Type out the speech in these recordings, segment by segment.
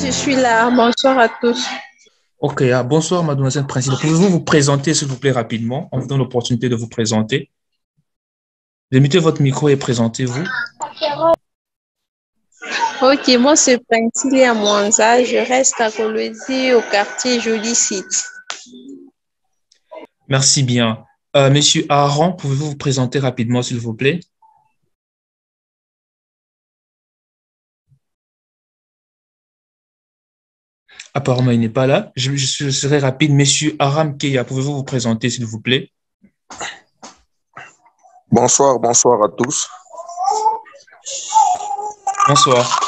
Je suis là. Bonsoir à tous. Ok, bonsoir mademoiselle Principe. Pouvez-vous vous présenter s'il vous plaît rapidement? On vous donne l'opportunité de vous présenter. Limitez votre micro et présentez-vous. Ok, moi c'est Printilia Mwanza. Je reste à Kolwezi au quartier Joli City. Merci bien. Monsieur Aaron, pouvez-vous vous présenter rapidement s'il vous plaît? Apparemment, il n'est pas là. Je serai rapide. Monsieur Aram Keya, pouvez-vous vous présenter s'il vous plaît? Bonsoir, bonsoir à tous. Bonsoir.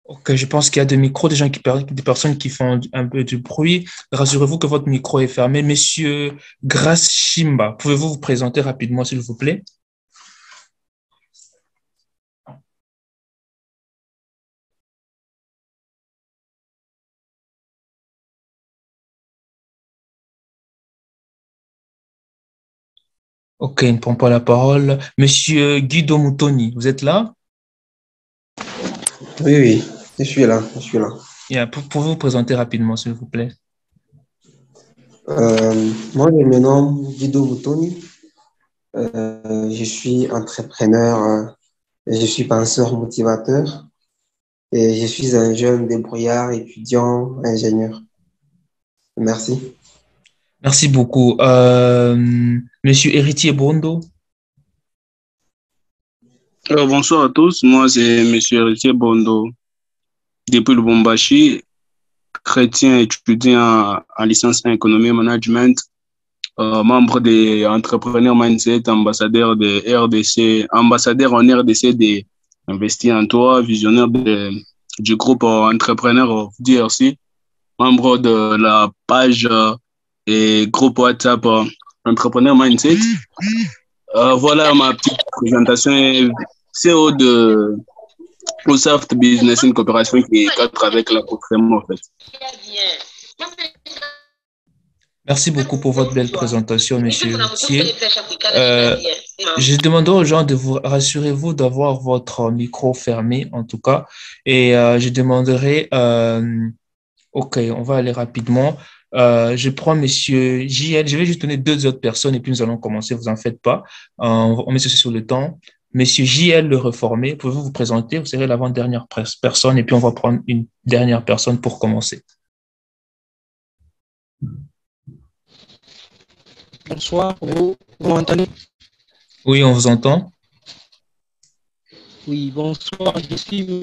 Ok, je pense qu'il y a des micros, des personnes qui font un peu de bruit. Rassurez-vous que votre micro est fermé. Monsieur Grace Shimba, pouvez-vous vous présenter rapidement, s'il vous plaît? Ok, il ne prend pas la parole. Monsieur Guido Moutoni, vous êtes là? Oui, oui, je suis là, je suis là. Yeah, pouvez-vous vous présenter rapidement, s'il vous plaît? Moi, je me nomme Guido Boutoni. Je suis entrepreneur, je suis penseur motivateur et je suis un jeune débrouillard, étudiant, ingénieur. Merci. Merci beaucoup. Monsieur Héritier Bondo. Bonsoir à tous, moi c'est Monsieur Héritier Bondo depuis le Lubumbashi, chrétien étudiant en licence en économie et management, membre des Entrepreneurs Mindset, ambassadeur de RDC, ambassadeur en RDC des Investis en Toi, visionnaire du groupe Entrepreneur DRC, membre de la page et groupe WhatsApp Entrepreneur Mindset. Voilà ma petite présentation. CEO de Soft Business, une coopération qui est cadre avec la Cotremo en fait. Merci beaucoup pour votre belle présentation, monsieur Héritier. Je demanderai aux gens de vous rassurez-vous d'avoir votre micro fermé en tout cas. Et je demanderai, ok, on va aller rapidement. Je prends monsieur JL, je vais juste donner deux autres personnes et puis nous allons commencer, vous en faites pas. On met ceci sur le temps. Monsieur JL le réformé, pouvez-vous vous présenter? Vous serez l'avant-dernière personne et puis on va prendre une dernière personne pour commencer. Bonsoir, vous m'entendez? Oui, on vous entend. Oui, bonsoir, je suis M.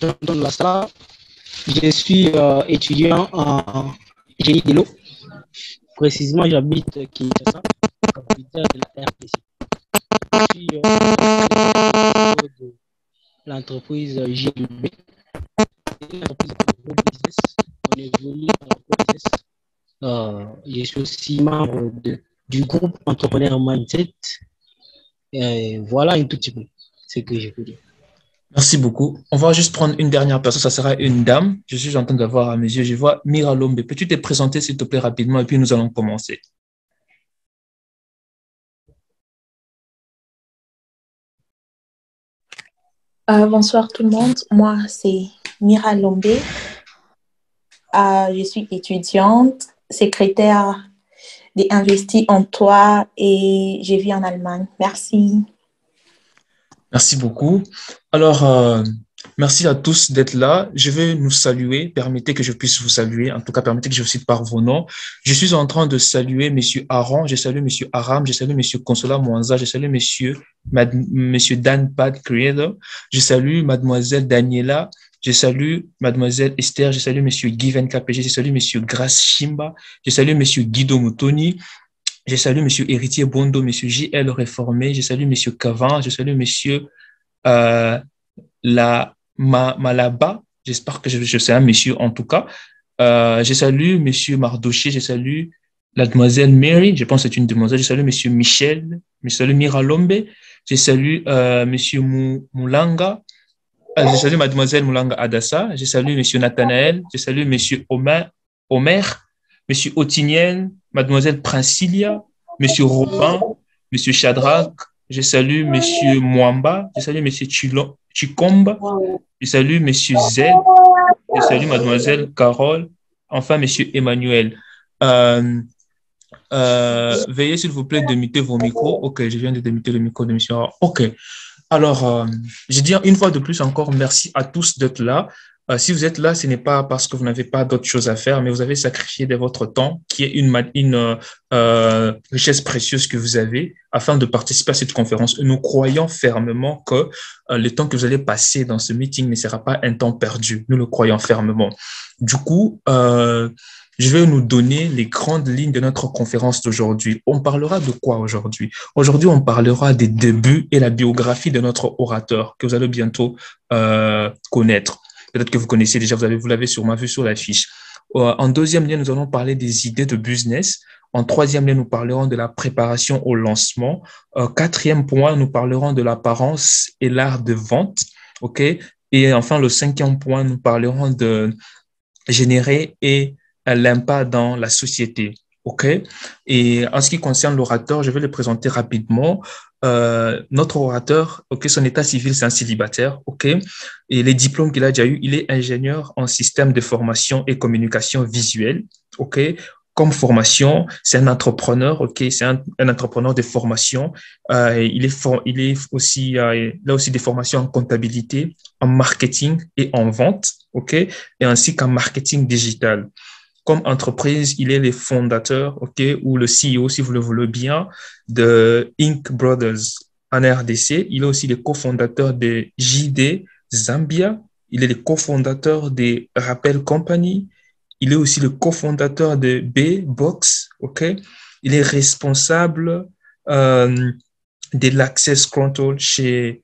Jean-Antoine Lassa. Je suis étudiant en génie de l'eau. Précisément, j'habite Kinshasa, capitale de la RDC. Je suis de l'entreprise GLB, une entreprise de gros business. On évolue dans la gros business. Je suis aussi membre du groupe Entrepreneur Mindset. Voilà un tout petit peu ce que je peux dire. Merci beaucoup. On va juste prendre une dernière personne, ça sera une dame. Je suis en train de voir à mes yeux, je vois Mira Lombe. Peux-tu te présenter s'il te plaît rapidement et puis nous allons commencer. Bonsoir tout le monde, moi c'est Mira Lombe. Je suis étudiante, secrétaire des Investis en Toi et je vis en Allemagne. Merci. Merci beaucoup. Alors, merci à tous d'être là. Je vais nous saluer. Permettez que je puisse vous saluer. En tout cas, permettez que je vous cite par vos noms. Je suis en train de saluer Monsieur Aaron, je salue Monsieur Aram, je salue Monsieur Consola Mwanza, je salue Monsieur Dan Pad Creator, je salue Mademoiselle Daniela, je salue Mademoiselle Esther, je salue Monsieur Given KPG, je salue Monsieur Grace Shimba, je salue Monsieur Guido Moutoni, je salue Monsieur Héritier Bondo, Monsieur JL Réformé, je salue Monsieur Cavan, je salue Monsieur euh, Malaba, j'espère que je sais un monsieur en tout cas. Je salue Monsieur Mardoché, je salue la demoiselle Mary, je pense que c'est une demoiselle, je salue Monsieur Michel, je salue Mira Lombe, je salue Monsieur Moulanga, Je salue Mademoiselle Moulanga Adassa, je salue Monsieur Nathanaël, je salue Monsieur Omer, Monsieur Otiniel, Mademoiselle Princilia, Monsieur Robin, Monsieur Shadrach, je salue Monsieur Mwamba, je salue Monsieur Chikomba, je salue Monsieur Z, je salue Mademoiselle Carole, enfin Monsieur Emmanuel. Veuillez s'il vous plaît de muter vos micros. Ok, je viens de démuter le micro de Monsieur. Ok. Alors, je dis une fois de plus encore merci à tous d'être là. Si vous êtes là, ce n'est pas parce que vous n'avez pas d'autres choses à faire, mais vous avez sacrifié de votre temps, qui est une richesse précieuse que vous avez, afin de participer à cette conférence. Nous croyons fermement que le temps que vous allez passer dans ce meeting ne sera pas un temps perdu. Nous le croyons fermement. Du coup, je vais nous donner les grandes lignes de notre conférence d'aujourd'hui. On parlera de quoi aujourd'hui? Aujourd'hui, on parlera des débuts et la biographie de notre orateur que vous allez bientôt connaître. Peut-être que vous connaissez déjà, vous l'avez sûrement vu sur la fiche. En deuxième lien, nous allons parler des idées de business. En troisième lien, nous parlerons de la préparation au lancement. Quatrième point, nous parlerons de l'apparence et l'art de vente. OK? Et enfin, le cinquième point, nous parlerons de générer et l'impact dans la société. OK? Et en ce qui concerne l'orateur, je vais le présenter rapidement. Notre orateur, OK, son état civil, c'est un célibataire, OK? Et les diplômes qu'il a déjà eu, il est ingénieur en système de formation et communication visuelle, OK? Comme formation, c'est un entrepreneur, OK? C'est un entrepreneur de formation. Il est aussi, il a aussi des formations en comptabilité, en marketing et en vente, OK? Et ainsi qu'en marketing digital. Comme entreprise, il est le fondateur, OK, ou le CEO, si vous le voulez bien, de Inc. Brothers en RDC. Il est aussi le cofondateur de JD Zambia. Il est le cofondateur de Rappel Company. Il est aussi le cofondateur de B-Box, OK. Il est responsable de l'Access Control chez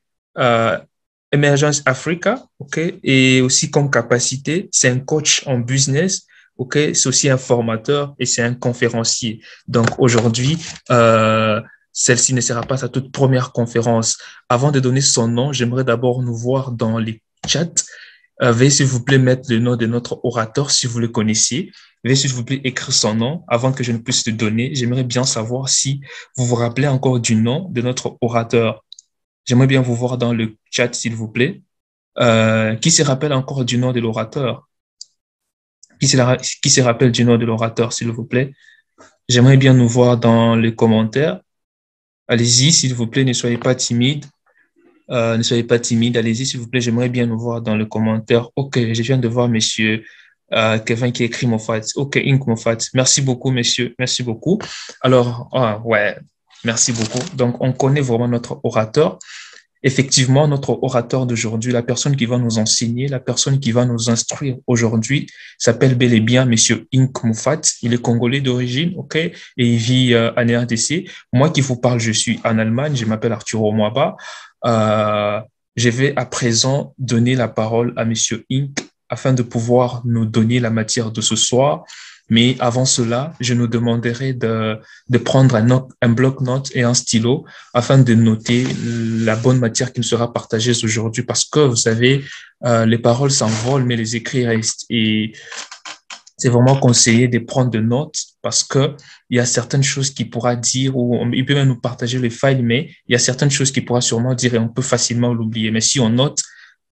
Emergence Africa, OK. Et aussi comme capacité, c'est un coach en business. OK, c'est aussi un formateur et c'est un conférencier. Donc aujourd'hui, celle-ci ne sera pas sa toute première conférence. Avant de donner son nom, j'aimerais d'abord nous voir dans les chats. Veuillez s'il vous plaît mettre le nom de notre orateur si vous le connaissez. Veuillez s'il vous plaît écrire son nom avant que je ne puisse le donner. J'aimerais bien savoir si vous vous rappelez encore du nom de notre orateur. J'aimerais bien vous voir dans le chat s'il vous plaît. Qui se rappelle encore du nom de l'orateur? Qui se rappelle du nom de l'orateur, s'il vous plaît? J'aimerais bien nous voir dans les commentaires. Allez-y, s'il vous plaît, ne soyez pas timide. Ne soyez pas timide. Allez-y, s'il vous plaît, j'aimerais bien nous voir dans les commentaires. OK, je viens de voir monsieur Kevin qui écrit Mofat. OK, Inc. Mofat. Merci beaucoup, messieurs. Merci beaucoup. Alors, ouais, merci beaucoup. Donc, on connaît vraiment notre orateur. Effectivement, notre orateur d'aujourd'hui, la personne qui va nous enseigner, la personne qui va nous instruire aujourd'hui, s'appelle bel et bien Monsieur Inc. Moufat. Il est congolais d'origine, OK, et il vit en RDC. Moi qui vous parle, je suis en Allemagne. Je m'appelle Arturo Mwaba. Je vais à présent donner la parole à Monsieur Inc. afin de pouvoir nous donner la matière de ce soir. Mais avant cela, je nous demanderai de prendre un bloc-notes et un stylo afin de noter la bonne matière qui nous sera partagée aujourd'hui parce que, vous savez, les paroles s'envolent, mais les écrits restent. Et c'est vraiment conseillé de prendre des notes parce que il y a certaines choses qu'il pourra dire ou il peut même nous partager les files, mais il y a certaines choses qu'il pourra sûrement dire et on peut facilement l'oublier. Mais si on note,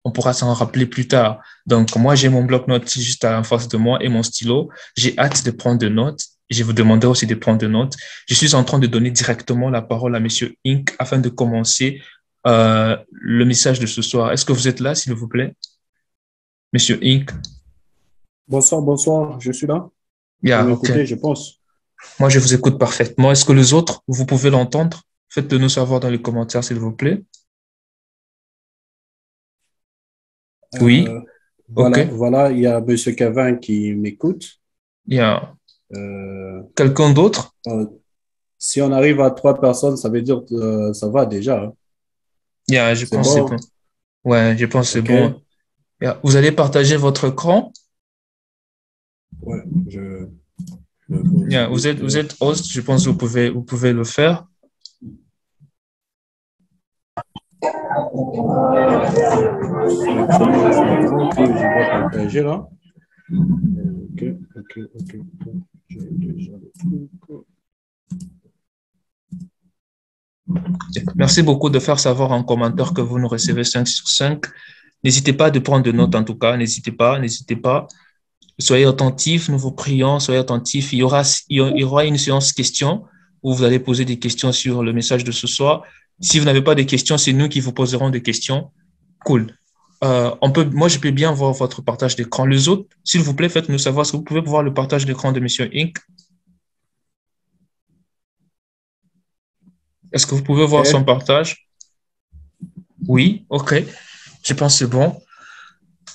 on pourra s'en rappeler plus tard. Donc, moi, j'ai mon bloc-notes juste en face de moi et mon stylo. J'ai hâte de prendre des notes. Je vous demanderai aussi de prendre des notes. Je suis en train de donner directement la parole à Monsieur Inc. afin de commencer le message de ce soir. Est-ce que vous êtes là, s'il vous plaît? Monsieur Inc. Bonsoir, je suis là. Yeah, vous OK. m'écoutez, je pense. Moi, je vous écoute parfaitement. Est-ce que les autres, vous pouvez l'entendre? Faites-le nous savoir dans les commentaires, s'il vous plaît. Oui, OK. Voilà, il y a M. Kevin qui m'écoute. Yeah. Quelqu'un d'autre? Si on arrive à 3 personnes, ça veut dire que ça va déjà. Hein. Yeah, je pense que c'est bon. Ouais, je pense que c'est bon. Yeah. Vous allez partager votre écran? Ouais, yeah, vous êtes host, je pense que vous pouvez le faire. que je dois partager là. Ok. J'ai déjà le truc. Merci beaucoup de faire savoir en commentaire que vous nous recevez 5 sur 5. N'hésitez pas de prendre de notes en tout cas. N'hésitez pas. Soyez attentifs, nous vous prions, soyez attentifs. Il y aura une séance questions où vous allez poser des questions sur le message de ce soir. Si vous n'avez pas de questions, c'est nous qui vous poserons des questions. Cool. Moi, je peux bien voir votre partage d'écran. Les autres, s'il vous plaît, faites-nous savoir si vous pouvez voir le partage d'écran de Monsieur Inc. Est-ce que vous pouvez voir son partage? Oui, ok. Je pense que c'est bon.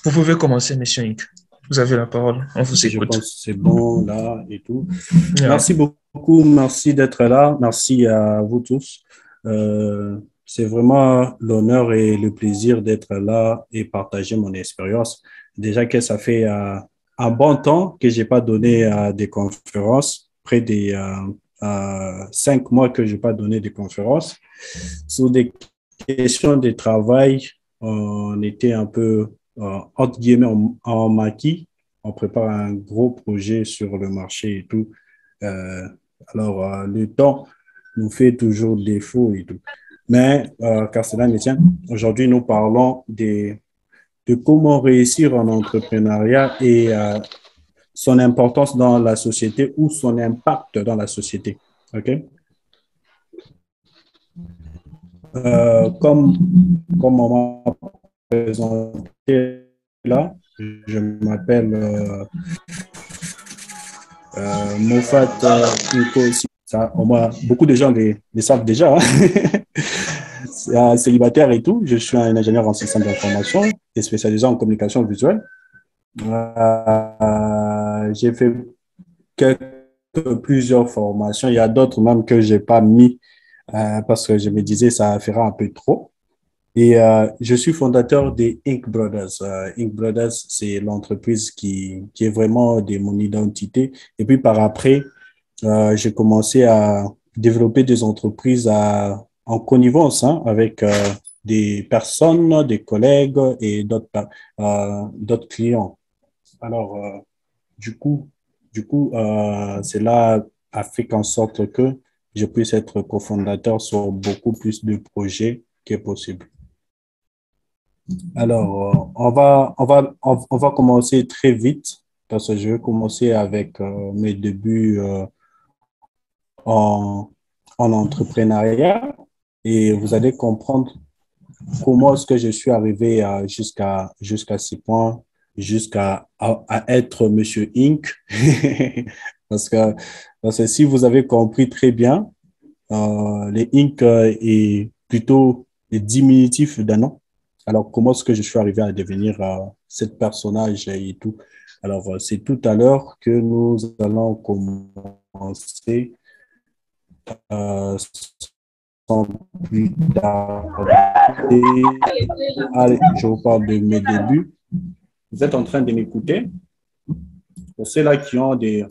Vous pouvez commencer, Monsieur Inc. Vous avez la parole. On vous écoute. Je pense que c'est bon là et tout. Yeah. Merci beaucoup. Merci d'être là. Merci à vous tous. C'est vraiment l'honneur et le plaisir d'être là et partager mon expérience. Déjà que ça fait un bon temps que je n'ai pas donné des conférences, près des 5 mois que je n'ai pas donné des conférences. Sur des questions de travail, on était un peu, entre guillemets, en maquis. On prépare un gros projet sur le marché et tout. Alors, le temps nous fait toujours défaut et tout. Mais, car cela me tient, aujourd'hui, nous parlons de comment réussir en entrepreneuriat et son importance dans la société ou son impact dans la société. OK? Comme on m'a présenté là, je m'appelle Mofat Inko. Ça, beaucoup de gens les savent déjà. Hein. Célibataire et tout. Je suis un ingénieur en système d'information et spécialisé en communication visuelle. J'ai fait plusieurs formations. Il y a d'autres même que je n'ai pas mis parce que je me disais ça fera un peu trop. Et je suis fondateur des Inc Brothers. Inc Brothers, c'est l'entreprise qui est vraiment de mon identité. Et puis par après, j'ai commencé à développer des entreprises en connivence avec des personnes, des collègues et d'autres clients. Alors, du coup, cela a fait qu'en sorte que je puisse être cofondateur sur beaucoup plus de projets que possible. Alors, on va commencer très vite parce que je vais commencer avec mes débuts en entrepreneuriat et vous allez comprendre comment est-ce que je suis arrivé jusqu'à ces points, jusqu'à être Monsieur Inc. parce que si vous avez compris très bien, les Inc est plutôt le diminutif d'un nom. Alors, comment est-ce que je suis arrivé à devenir cet personnage et tout? Alors, c'est tout à l'heure que nous allons commencer sans plus tarder. Allez, je vous parle de mes débuts. Vous êtes en train de m'écouter? Pour ceux-là qui ont des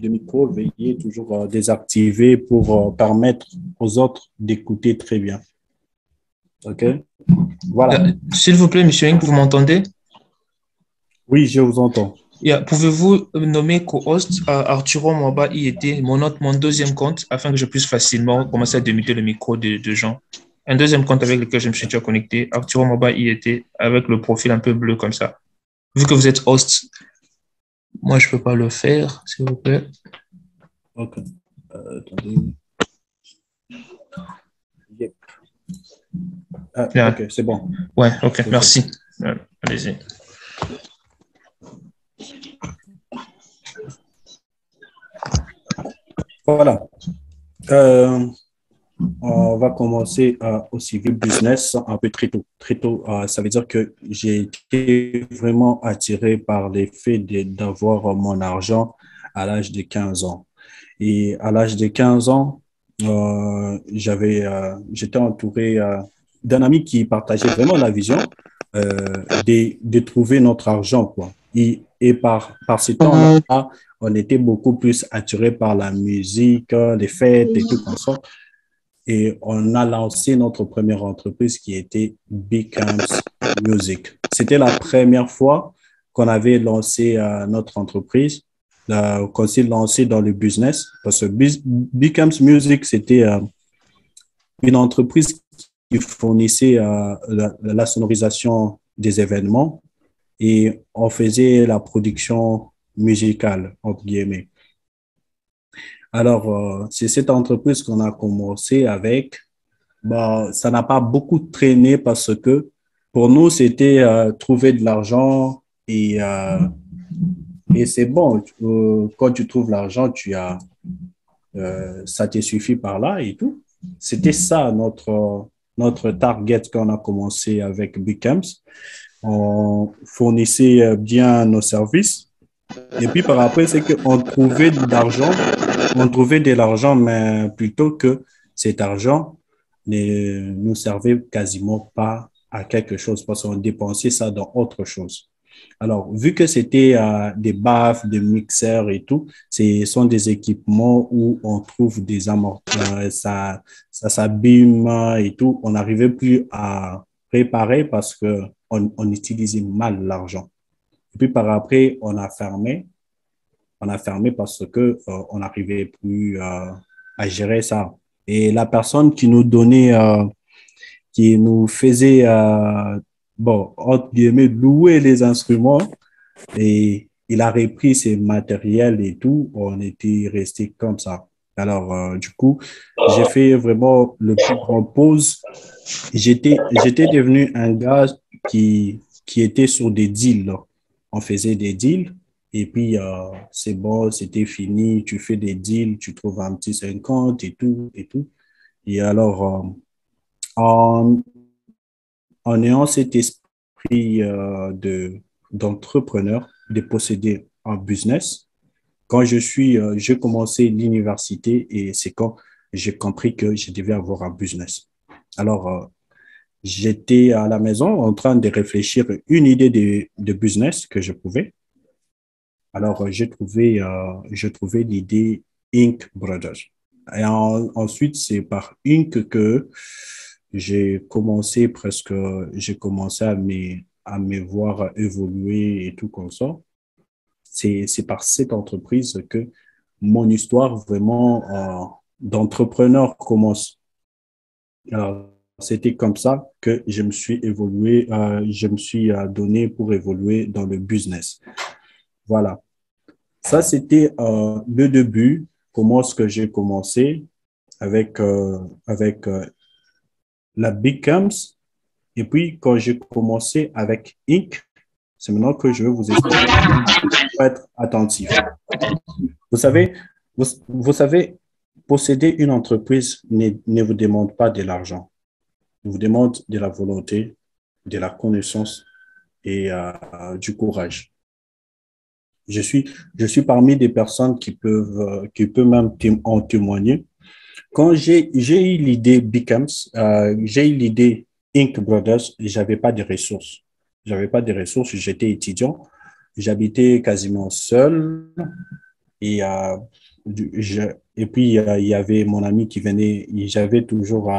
micros, veuillez toujours désactiver pour permettre aux autres d'écouter très bien. OK? Voilà. S'il vous plaît, Monsieur Inc, vous m'entendez? Oui, je vous entends. Pouvez-vous nommer co-host Arturo Mwaba IET, mon deuxième compte, afin que je puisse facilement commencer à démuter le micro de gens? Un deuxième compte avec lequel je me suis déjà connecté, Arturo Mwaba IET, avec le profil un peu bleu comme ça. Vu que vous êtes host, moi, je ne peux pas le faire, s'il vous plaît. OK. Attendez. Yep. OK, c'est bon. Ouais, OK, merci. Allez-y. Voilà. On va commencer au civil business un peu très tôt. Très tôt, ça veut dire que j'ai été vraiment attiré par l'effet d'avoir mon argent à l'âge de 15 ans. Et à l'âge de 15 ans, j'étais entouré d'un ami qui partageait vraiment la vision de trouver notre argent, quoi. Et par ce temps-là, on était beaucoup plus attiré par la musique, les fêtes et tout comme ça. et on a lancé notre première entreprise qui était Beacams Music. C'était la première fois qu'on avait lancé notre entreprise, qu'on s'est lancé dans le business, parce que Beacams Music, c'était une entreprise qui fournissait la sonorisation des événements et on faisait la production musicale, entre guillemets. Alors, c'est cette entreprise qu'on a commencé avec. Bon, ça n'a pas beaucoup traîné parce que pour nous, c'était trouver de l'argent et c'est bon. Quand tu trouves l'argent, ça te suffit par là et tout. C'était ça notre target quand on a commencé avec Beacams. On fournissait bien nos services. Et puis par après, c'est qu'on trouvait de l'argent. On trouvait de l'argent, mais plutôt que cet argent ne nous servait quasiment pas à quelque chose parce qu'on dépensait ça dans autre chose. Alors, vu que c'était des baffes, des mixeurs et tout, ce sont des équipements où on trouve des amortisseurs, ça s'abîme et tout. On n'arrivait plus à réparer parce qu'on utilisait mal l'argent. Et puis par après, on a fermé parce que on n'arrivait plus à gérer ça. Et la personne qui nous donnait, qui nous faisait, bon, entre guillemets, louer les instruments, et il a repris ses matériels et tout, on était resté comme ça. Alors, du coup, j'ai fait vraiment le plus grand pause. J'étais devenu un gars qui était sur des deals, là. On faisait des deals. Et puis, c'est bon, c'était fini, tu fais des deals, tu trouves un petit 50 et tout, et tout. Et alors, en ayant cet esprit d'entrepreneur, de posséder un business, quand j'ai commencé l'université et c'est quand j'ai compris que je devais avoir un business. Alors, j'étais à la maison en train de réfléchir une idée de business que je pouvais. Alors, j'ai trouvé l'idée Ink Brothers. Et ensuite, c'est par Ink que j'ai commencé à me voir évoluer et tout comme ça. C'est par cette entreprise que mon histoire vraiment d'entrepreneur commence. Alors, c'était comme ça que je me suis donné pour évoluer dans le business. Voilà. Ça, c'était le début, comment est-ce que j'ai commencé avec la Beacams. Et puis, quand j'ai commencé avec Inc., c'est maintenant que je vais vous expliquer. Il faut être attentif. Vous savez, posséder une entreprise ne vous demande pas de l'argent. Il vous demande de la volonté, de la connaissance et du courage. Je suis parmi des personnes qui peuvent même en témoigner. Quand j'ai eu l'idée Beacams, j'ai eu l'idée Ink Brothers, j'avais pas de ressources. J'étais étudiant, j'habitais quasiment seul et puis il y avait mon ami qui venait, j'avais toujours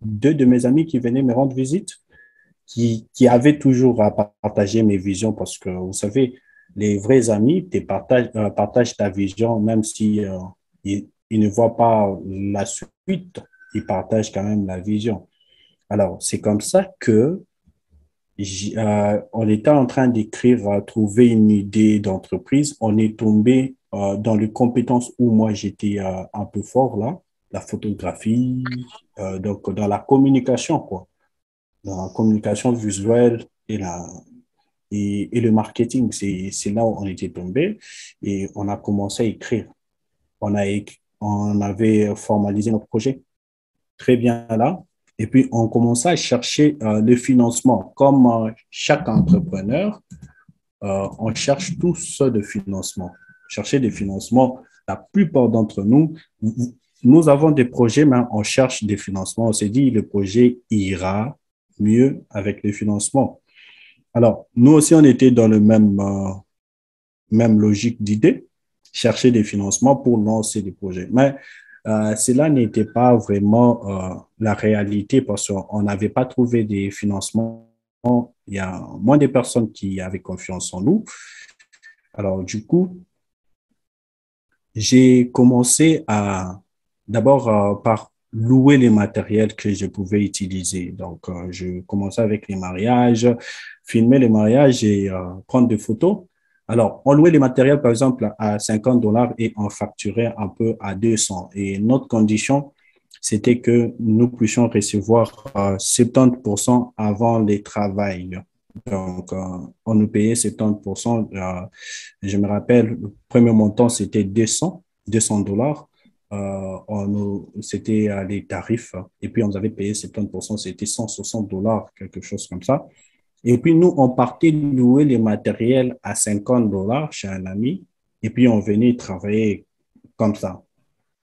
deux de mes amis qui venaient me rendre visite, qui avaient toujours à partager mes visions parce que vous savez, les vrais amis partagent ta vision, même si ils ne voient pas la suite, ils partagent quand même la vision. Alors, c'est comme ça que on était en train d'écrire, trouver une idée d'entreprise. On est tombé dans les compétences où moi j'étais un peu fort là, la photographie, donc dans la communication, quoi, dans la communication visuelle et le marketing, c'est là où on était tombé et on a commencé à écrire. On avait formalisé notre projet très bien là. Et puis, on commençait à chercher le financement. Comme chaque entrepreneur, on cherche tous de financement. Chercher des financements, la plupart d'entre nous avons des projets, mais on cherche des financements. On s'est dit, le projet ira mieux avec les financements. Alors, nous aussi, on était dans le même logique d'idée, chercher des financements pour lancer des projets. Mais Cela n'était pas vraiment la réalité parce qu'on n'avait pas trouvé des financements. Il y a moins de personnes qui avaient confiance en nous. Alors, du coup, j'ai commencé d'abord par louer les matériels que je pouvais utiliser. Donc, je commençais avec les mariages, filmer les mariages et prendre des photos. Alors, on louait les matériels, par exemple, à $50 et on facturait un peu à 200. Et notre condition, c'était que nous puissions recevoir 70% avant les travails. Donc, on nous payait 70%. Je me rappelle, le premier montant, c'était $200. C'était les tarifs. Et puis, on nous avait payé 70%, c'était $160, quelque chose comme ça. Et puis, nous, on partait louer les matériels à $50 chez un ami. Et puis, on venait travailler comme ça.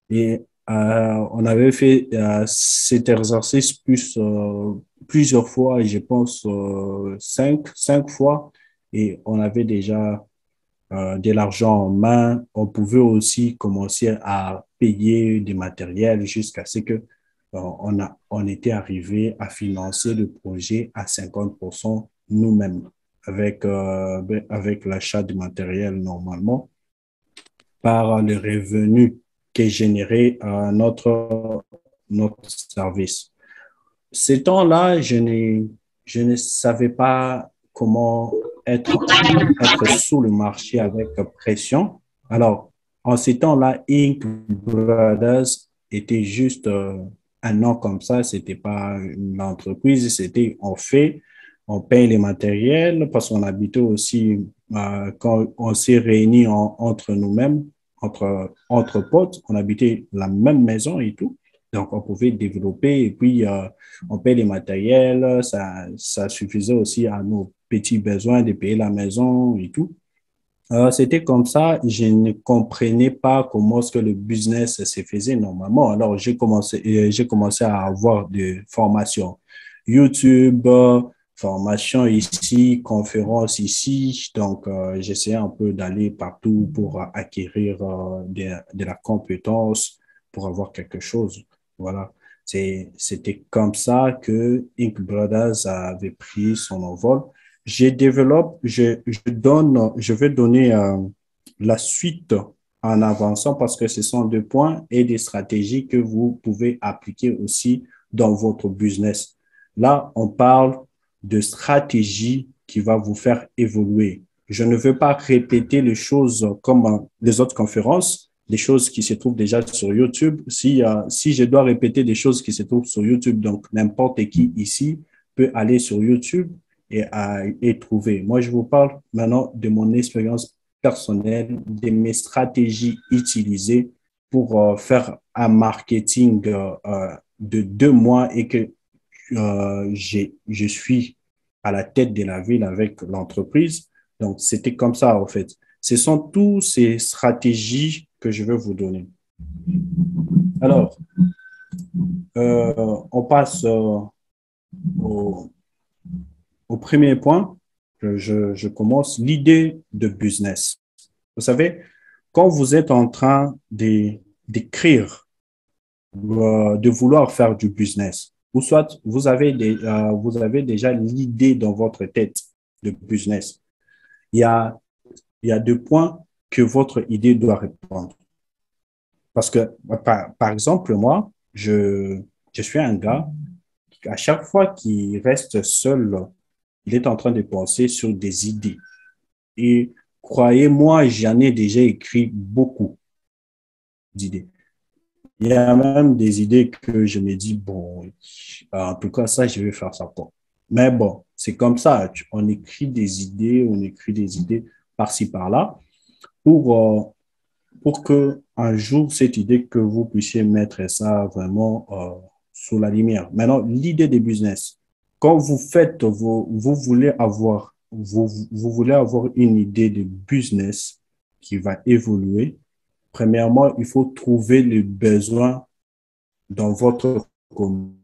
Et on avait fait cet exercice plusieurs fois, et je pense cinq fois. Et on avait déjà de l'argent en main. On pouvait aussi commencer à payer des matériels jusqu'à ce que on était arrivé à financer le projet à 50% nous-mêmes avec l'achat de matériel normalement par les revenus qu'est généré notre service. Ces temps-là, je ne savais pas comment être sous le marché avec pression. Alors, en ces temps-là, Inc. Brothers était juste un nom comme ça, c'était pas une entreprise, c'était on paye les matériels parce qu'on habitait aussi, quand on s'est réunis entre nous-mêmes, entre potes, on habitait la même maison et tout. Donc, on pouvait développer et puis on paye les matériels. Ça suffisait aussi à nos petits besoins de payer la maison et tout. C'était comme ça. Je ne comprenais pas comment est-ce que le business se faisait normalement. Alors, j'ai commencé à avoir des formations YouTube, formation ici, conférence ici. Donc, j'essayais un peu d'aller partout pour acquérir de la compétence, pour avoir quelque chose. Voilà. C'était comme ça que Inc. Brothers avait pris son envol. Je vais donner la suite en avançant parce que ce sont des points et des stratégies que vous pouvez appliquer aussi dans votre business. Là, on parle de stratégie qui va vous faire évoluer. Je ne veux pas répéter les choses comme les autres conférences, des choses qui se trouvent déjà sur YouTube. Si je dois répéter des choses qui se trouvent sur YouTube, donc n'importe qui ici peut aller sur YouTube et trouver. Moi, je vous parle maintenant de mon expérience personnelle, de mes stratégies utilisées pour faire un marketing de 2 mois et que je suis à la tête de la ville avec l'entreprise. Donc, c'était comme ça, en fait. Ce sont toutes ces stratégies que je vais vous donner. Alors, on passe au premier point. Je commence l'idée de business. Vous savez, quand vous êtes en train d'écrire, de vouloir faire du business, ou soit vous avez déjà l'idée dans votre tête de business, il y a 2 points que votre idée doit répondre. Parce que, par exemple, moi, je suis un gars, à chaque fois qu'il reste seul, il est en train de penser sur des idées. Et croyez-moi, j'en ai déjà écrit beaucoup d'idées. Il y a même des idées que je me dis, bon, en tout cas, ça, je vais faire ça pour. Mais bon, c'est comme ça. On écrit des idées par-ci, par-là pour que un jour, cette idée, que vous puissiez mettre ça vraiment sous la lumière. Maintenant, l'idée de business. Quand vous faites, vous voulez avoir une idée de business qui va évoluer. Premièrement, il faut trouver le besoin dans votre communauté.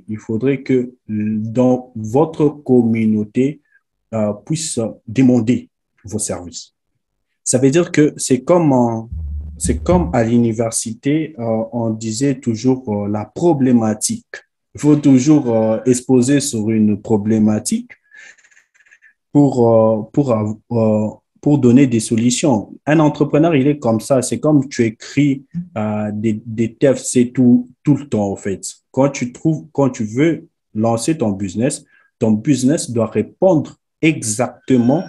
Il faudrait que dans votre communauté puisse demander vos services. Ça veut dire que c'est comme c'est comme à l'université, on disait toujours la problématique. Il faut toujours exposer sur une problématique pour donner des solutions. Un entrepreneur, il est comme ça. C'est comme tu écris des TFC tout le temps, en fait. Quand tu veux lancer ton business doit répondre exactement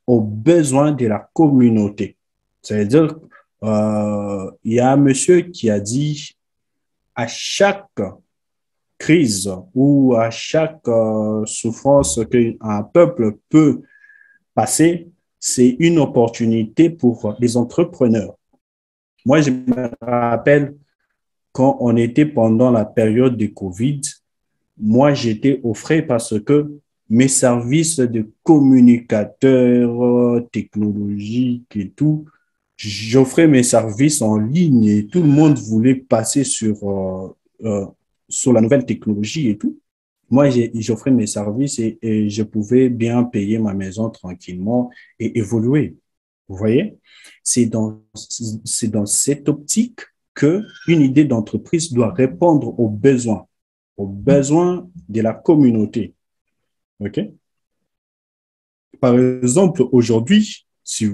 aux besoins de la communauté. C'est-à-dire, il y a un monsieur qui a dit à chaque crise ou à chaque souffrance qu'un peuple peut passer, c'est une opportunité pour les entrepreneurs. Moi, je me rappelle quand on était pendant la période de Covid, moi, j'étais au frais parce que mes services de communicateur technologique et tout, j'offrais mes services en ligne et tout le monde voulait passer sur la nouvelle technologie et tout. Moi, j'offrais mes services et je pouvais bien payer ma maison tranquillement et évoluer. Vous voyez? C'est dans cette optique qu'une idée d'entreprise doit répondre aux besoins de la communauté. OK? Par exemple, aujourd'hui, si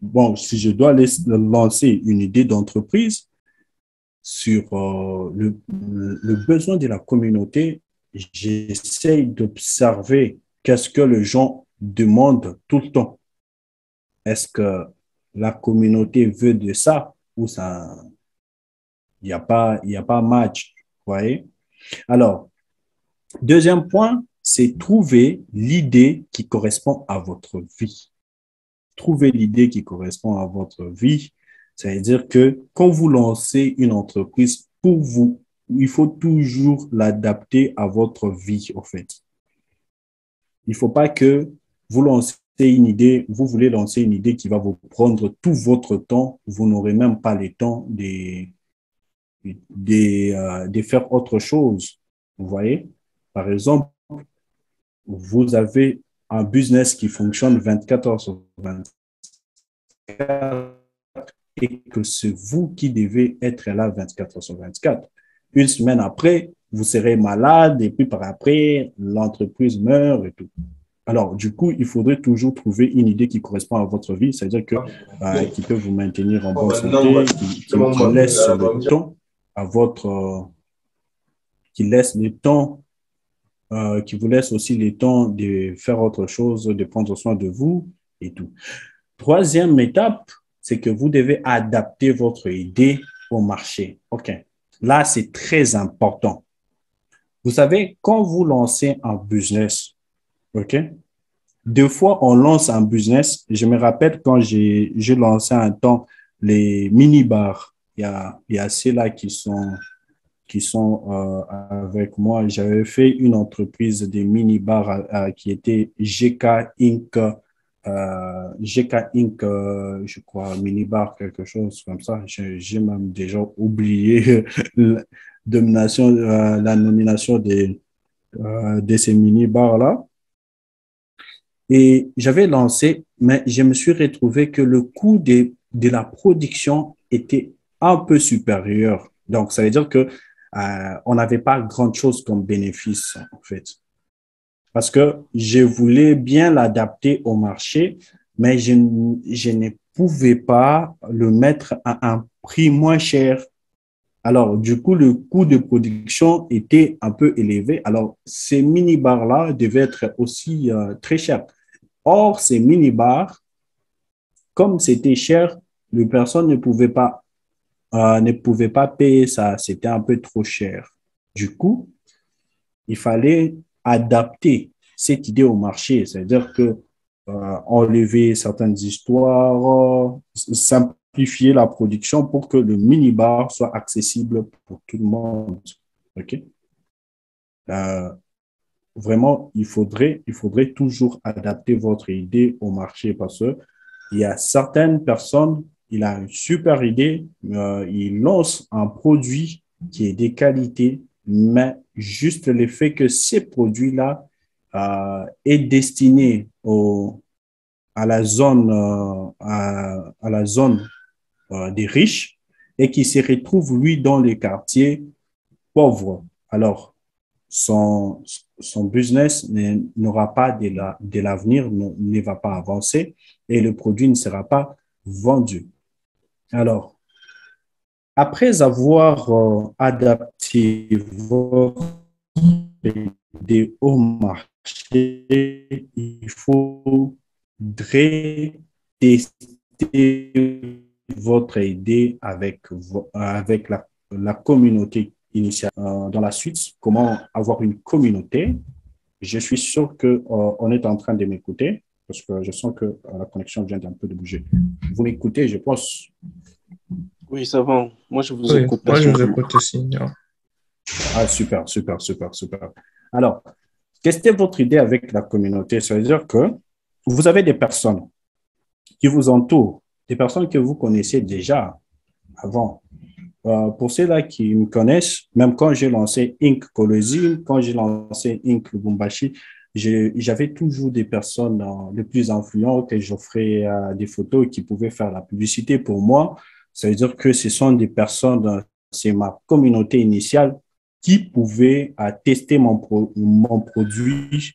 je dois lancer une idée d'entreprise sur le besoin de la communauté, j'essaie d'observer qu'est-ce que les gens demandent tout le temps. Est-ce que la communauté veut de ça ou ça, il n'y a pas match, vous voyez? Alors, deuxième point, c'est trouver l'idée qui correspond à votre vie. Trouver l'idée qui correspond à votre vie, c'est-à-dire que quand vous lancez une entreprise, pour vous, il faut toujours l'adapter à votre vie, en fait. Il ne faut pas que vous lancez une idée, vous voulez lancer une idée qui va vous prendre tout votre temps, vous n'aurez même pas le temps de faire autre chose. Vous voyez? Par exemple, vous avez un business qui fonctionne 24 heures sur 24 et que c'est vous qui devez être là 24 heures sur 24. Une semaine après, vous serez malade et puis par après, l'entreprise meurt et tout. Alors, du coup, il faudrait toujours trouver une idée qui correspond à votre vie, c'est-à-dire qui peut vous maintenir en bonne santé, qui laisse le temps à qui laisse le temps, qui vous laisse aussi le temps de faire autre chose, de prendre soin de vous et tout. Troisième étape, c'est que vous devez adapter votre idée au marché. OK. Là, c'est très important. Vous savez, quand vous lancez un business, OK, deux fois, on lance un business. Je me rappelle quand j'ai lancé un temps les mini-bars. Il y a ceux-là qui sont avec moi. J'avais fait une entreprise des mini-bars qui était GK Inc. Je crois, mini-bar, quelque chose comme ça. J'ai même déjà oublié la nomination de ces mini-bars-là. Et j'avais lancé, mais je me suis retrouvé que le coût de la production était un peu supérieur. Donc, ça veut dire que on n'avait pas grand-chose comme bénéfice, en fait. Parce que je voulais bien l'adapter au marché, mais je ne pouvais pas le mettre à un prix moins cher. Alors, du coup, le coût de production était un peu élevé. Alors, ces mini-bars-là devaient être aussi très chers. Or, ces mini-bars, comme c'était cher, les personnes ne pouvaient pas payer ça. C'était un peu trop cher. Du coup, il fallait adapter cette idée au marché. C'est-à-dire que enlever certaines histoires, simplifier la production pour que le mini-bar soit accessible pour tout le monde. OK? Vraiment, il faudrait toujours adapter votre idée au marché parce que il y a certaines personnes, il a une super idée, il lance un produit qui est de qualité, mais juste le fait que ces produits-là est destiné à la zone des riches, et qui se retrouve, lui, dans les quartiers pauvres. Alors, son business n'aura pas de l'avenir, ne va pas avancer et le produit ne sera pas vendu. Alors, après avoir adapté votre idée au marché, il faudrait tester votre idée avec la communauté initiale. Dans la suite, comment avoir une communauté. Je suis sûr qu'on est en train de m'écouter parce que je sens que la connexion vient d'un peu de bouger. Vous m'écoutez, je pense. Oui, ça va. Moi, je vous Oui, écoute. moi je vous écoute aussi. Ah, super, super, super, super. Alors, testez votre idée avec la communauté. Ça veut dire que vous avez des personnes qui vous entourent, des personnes que vous connaissez déjà avant. Pour ceux-là qui me connaissent, même quand j'ai lancé Inc. Kolwezi, quand j'ai lancé Inc. Lubumbashi, j'avais toujours des personnes les plus influentes que j'offrais des photos qui pouvaient faire la publicité pour moi. Ça veut dire que ce sont des personnes, c'est ma communauté initiale qui pouvaient tester mon produit,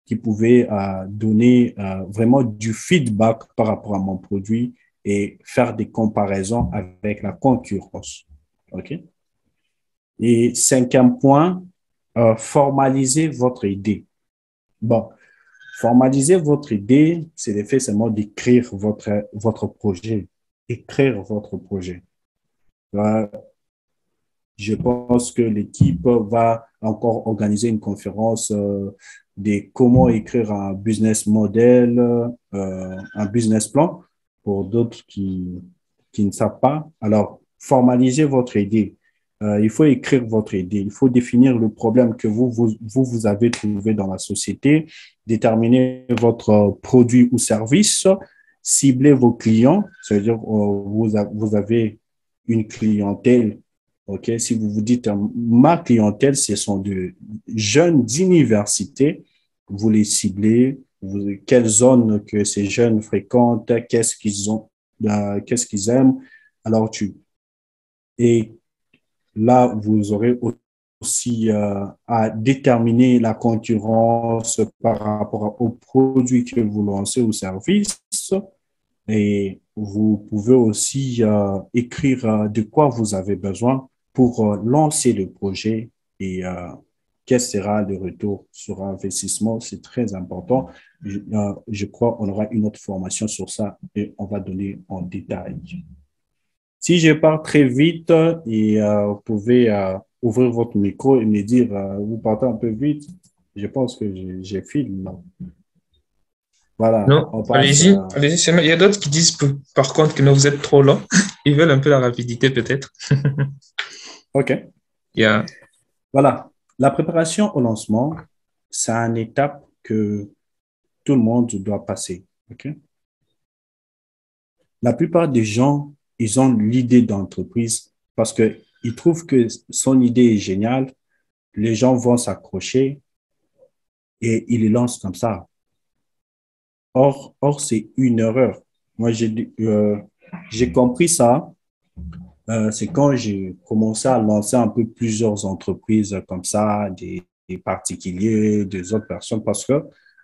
qui pouvaient donner vraiment du feedback par rapport à mon produit et faire des comparaisons avec la concurrence. OK? Et cinquième point, formaliser votre idée. Bon, formaliser votre idée, c'est le fait seulement d'écrire votre projet. Écrire votre projet. Je pense que l'équipe va encore organiser une conférence de comment écrire un business model, un business plan pour d'autres qui ne savent pas. Alors, formalisez votre idée. Il faut écrire votre idée. Il faut définir le problème que vous avez trouvé dans la société, déterminer votre produit ou service, cibler vos clients. C'est-à-dire, vous avez une clientèle. OK, si vous vous dites, ma clientèle, ce sont de jeunes d'université, vous les ciblez, quelle zone que ces jeunes fréquentent, qu'est-ce qu'ils aiment. Alors, et là, vous aurez aussi à déterminer la concurrence par rapport aux produits que vous lancez ou services. Et vous pouvez aussi écrire de quoi vous avez besoin pour lancer le projet et quel sera le retour sur investissement. C'est très important. Je crois qu'on aura une autre formation sur ça et on va donner en détail. Si je pars très vite et vous pouvez ouvrir votre micro et me dire, vous partez un peu vite, je pense que j'ai fini. Voilà, Non, on passe. allez-y, allez-y. Il y a d'autres qui disent par contre que non, vous êtes trop lent. Ils veulent un peu la rapidité peut-être. OK. Yeah. Voilà. La préparation au lancement, c'est une étape que tout le monde doit passer. OK? La plupart des gens, ils ont l'idée d'entreprise parce qu'ils trouvent que son idée est géniale, les gens vont s'accrocher et ils les lancent comme ça. Or c'est une erreur. Moi, j'ai compris ça. C'est quand j'ai commencé à lancer un peu plusieurs entreprises comme ça, des particuliers, des autres personnes, parce que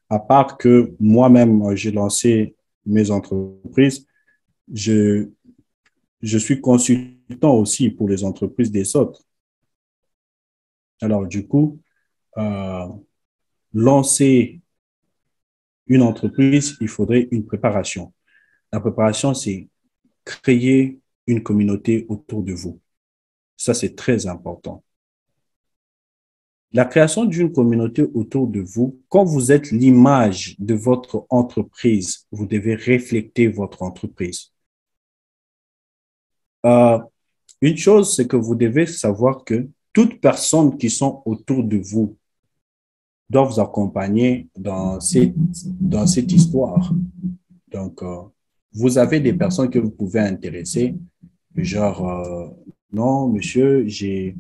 à part que moi-même, j'ai lancé mes entreprises, je suis consultant aussi pour les entreprises des autres. Alors, du coup, lancer une entreprise, il faudrait une préparation. La préparation, c'est créer une communauté autour de vous. Ça, c'est très important. La création d'une communauté autour de vous, quand vous êtes l'image de votre entreprise, vous devez refléter votre entreprise. Une chose, c'est que vous devez savoir que toutes personnes qui sont autour de vous doivent vous accompagner dans cette histoire. Donc, vous avez des personnes que vous pouvez intéresser, genre, non, monsieur, j'ai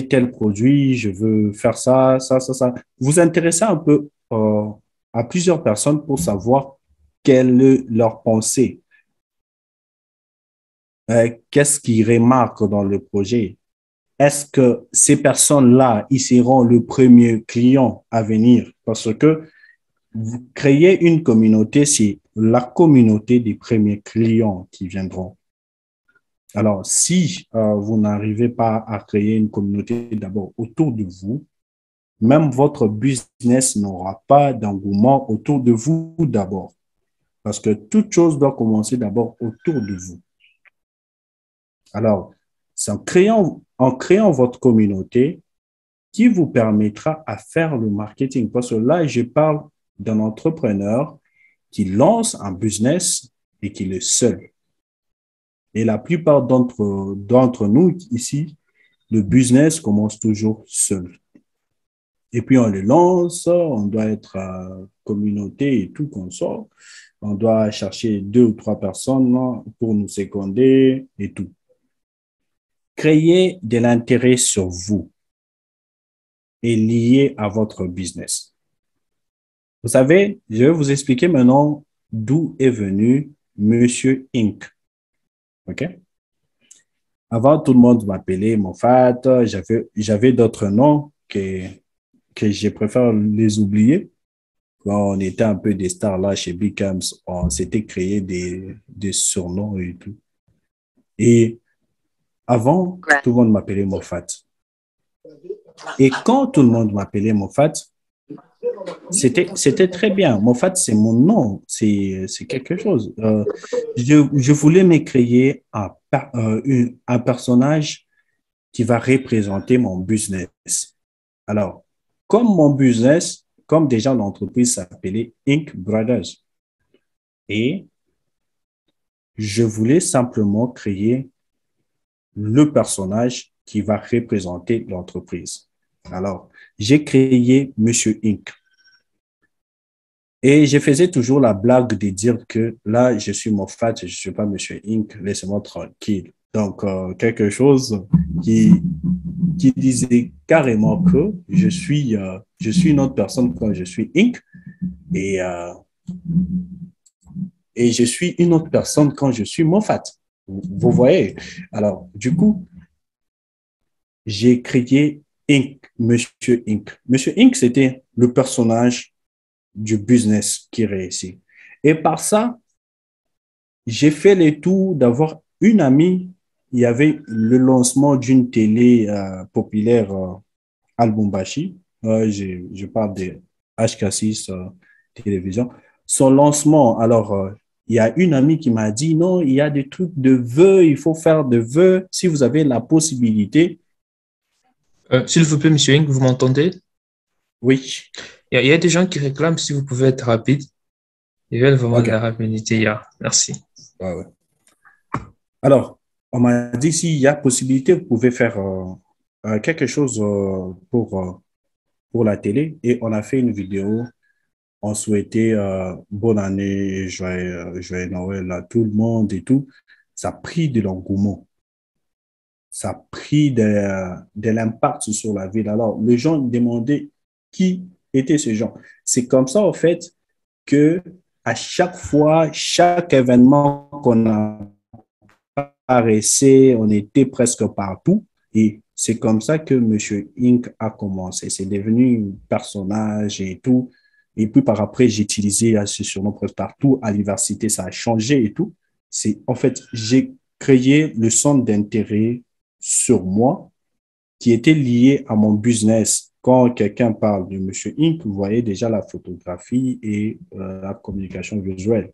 tel produit, je veux faire ça. Vous intéressez un peu à plusieurs personnes pour savoir quelle est leur pensée. qu'est-ce qu'ils remarquent dans le projet? Est-ce que ces personnes-là, ils seront le premier client à venir? Parce que vous créez une communauté, c'est la communauté des premiers clients qui viendront. Alors, si vous n'arrivez pas à créer une communauté d'abord autour de vous, même votre business n'aura pas d'engouement autour de vous d'abord. Parce que toute chose doit commencer d'abord autour de vous. Alors, c'est en créant votre communauté qui vous permettra à faire le marketing. Parce que là, je parle d'un entrepreneur qui lance un business et qui est le seul. Et la plupart d'entre nous ici, le business commence toujours seul. Et puis on le lance, on doit être communauté et tout qu'on sort. On doit chercher 2 ou 3 personnes pour nous seconder et tout. Créer de l'intérêt sur vous et lié à votre business. Vous savez, je vais vous expliquer maintenant d'où est venu Monsieur Inc. OK? Avant, tout le monde m'appelait Moffat. J'avais d'autres noms que je préfère les oublier. Quand on était un peu des stars là chez Big Camps, on s'était créé des surnoms et tout. Et avant, tout le monde m'appelait Moffat. Et quand tout le monde m'appelait Moffat, c'était très bien. Moffat, c'est mon nom. C'est quelque chose. Je voulais me créer un personnage qui va représenter mon business. Alors, comme mon business, comme déjà l'entreprise s'appelait Inc. Brothers. Et je voulais simplement créer le personnage qui va représenter l'entreprise. Alors, j'ai créé Monsieur Inc. Et je faisais toujours la blague de dire que là, je suis Moffat, je ne suis pas Monsieur Inc. Laissez-moi tranquille. Donc, quelque chose qui disait carrément que je suis une autre personne quand je suis Inc. Et je suis une autre personne quand je suis Moffat. Vous voyez? Alors, du coup, j'ai créé Inc., Monsieur Inc. Monsieur Inc., c'était le personnage du business qui réussit. Et par ça, j'ai fait le tour d'avoir une amie. Il y avait le lancement d'une télé populaire à Lubumbashi. Je parle de HK6 télévision. Son lancement, alors, il y a une amie qui m'a dit, non, il y a des trucs de vœux, il faut faire de vœux. Si vous avez la possibilité. S'il vous plaît, monsieur Ing, vous m'entendez? Oui. Il y a des gens qui réclament si vous pouvez être rapide. Ils veulent vraiment de la rapidité. Merci. Ouais. Alors, on m'a dit s'il y a possibilité, vous pouvez faire quelque chose pour la télé. Et on a fait une vidéo. On souhaitait bonne année, joyeux Noël à tout le monde et tout. Ça a pris de l'engouement. Ça a pris de l'impact sur la ville. Alors, les gens demandaient qui étaient ces gens. C'est comme ça, en fait, que à chaque fois, chaque événement qu'on a apparaissait, on était presque partout. Et c'est comme ça que Monsieur Inc. a commencé. C'est devenu un personnage et tout. Et puis par après, j'ai utilisé ce surnom presque partout. À l'université, ça a changé et tout. En fait, j'ai créé le centre d'intérêt sur moi qui était lié à mon business. Quand quelqu'un parle de Monsieur Inc., vous voyez déjà la photographie et la communication visuelle.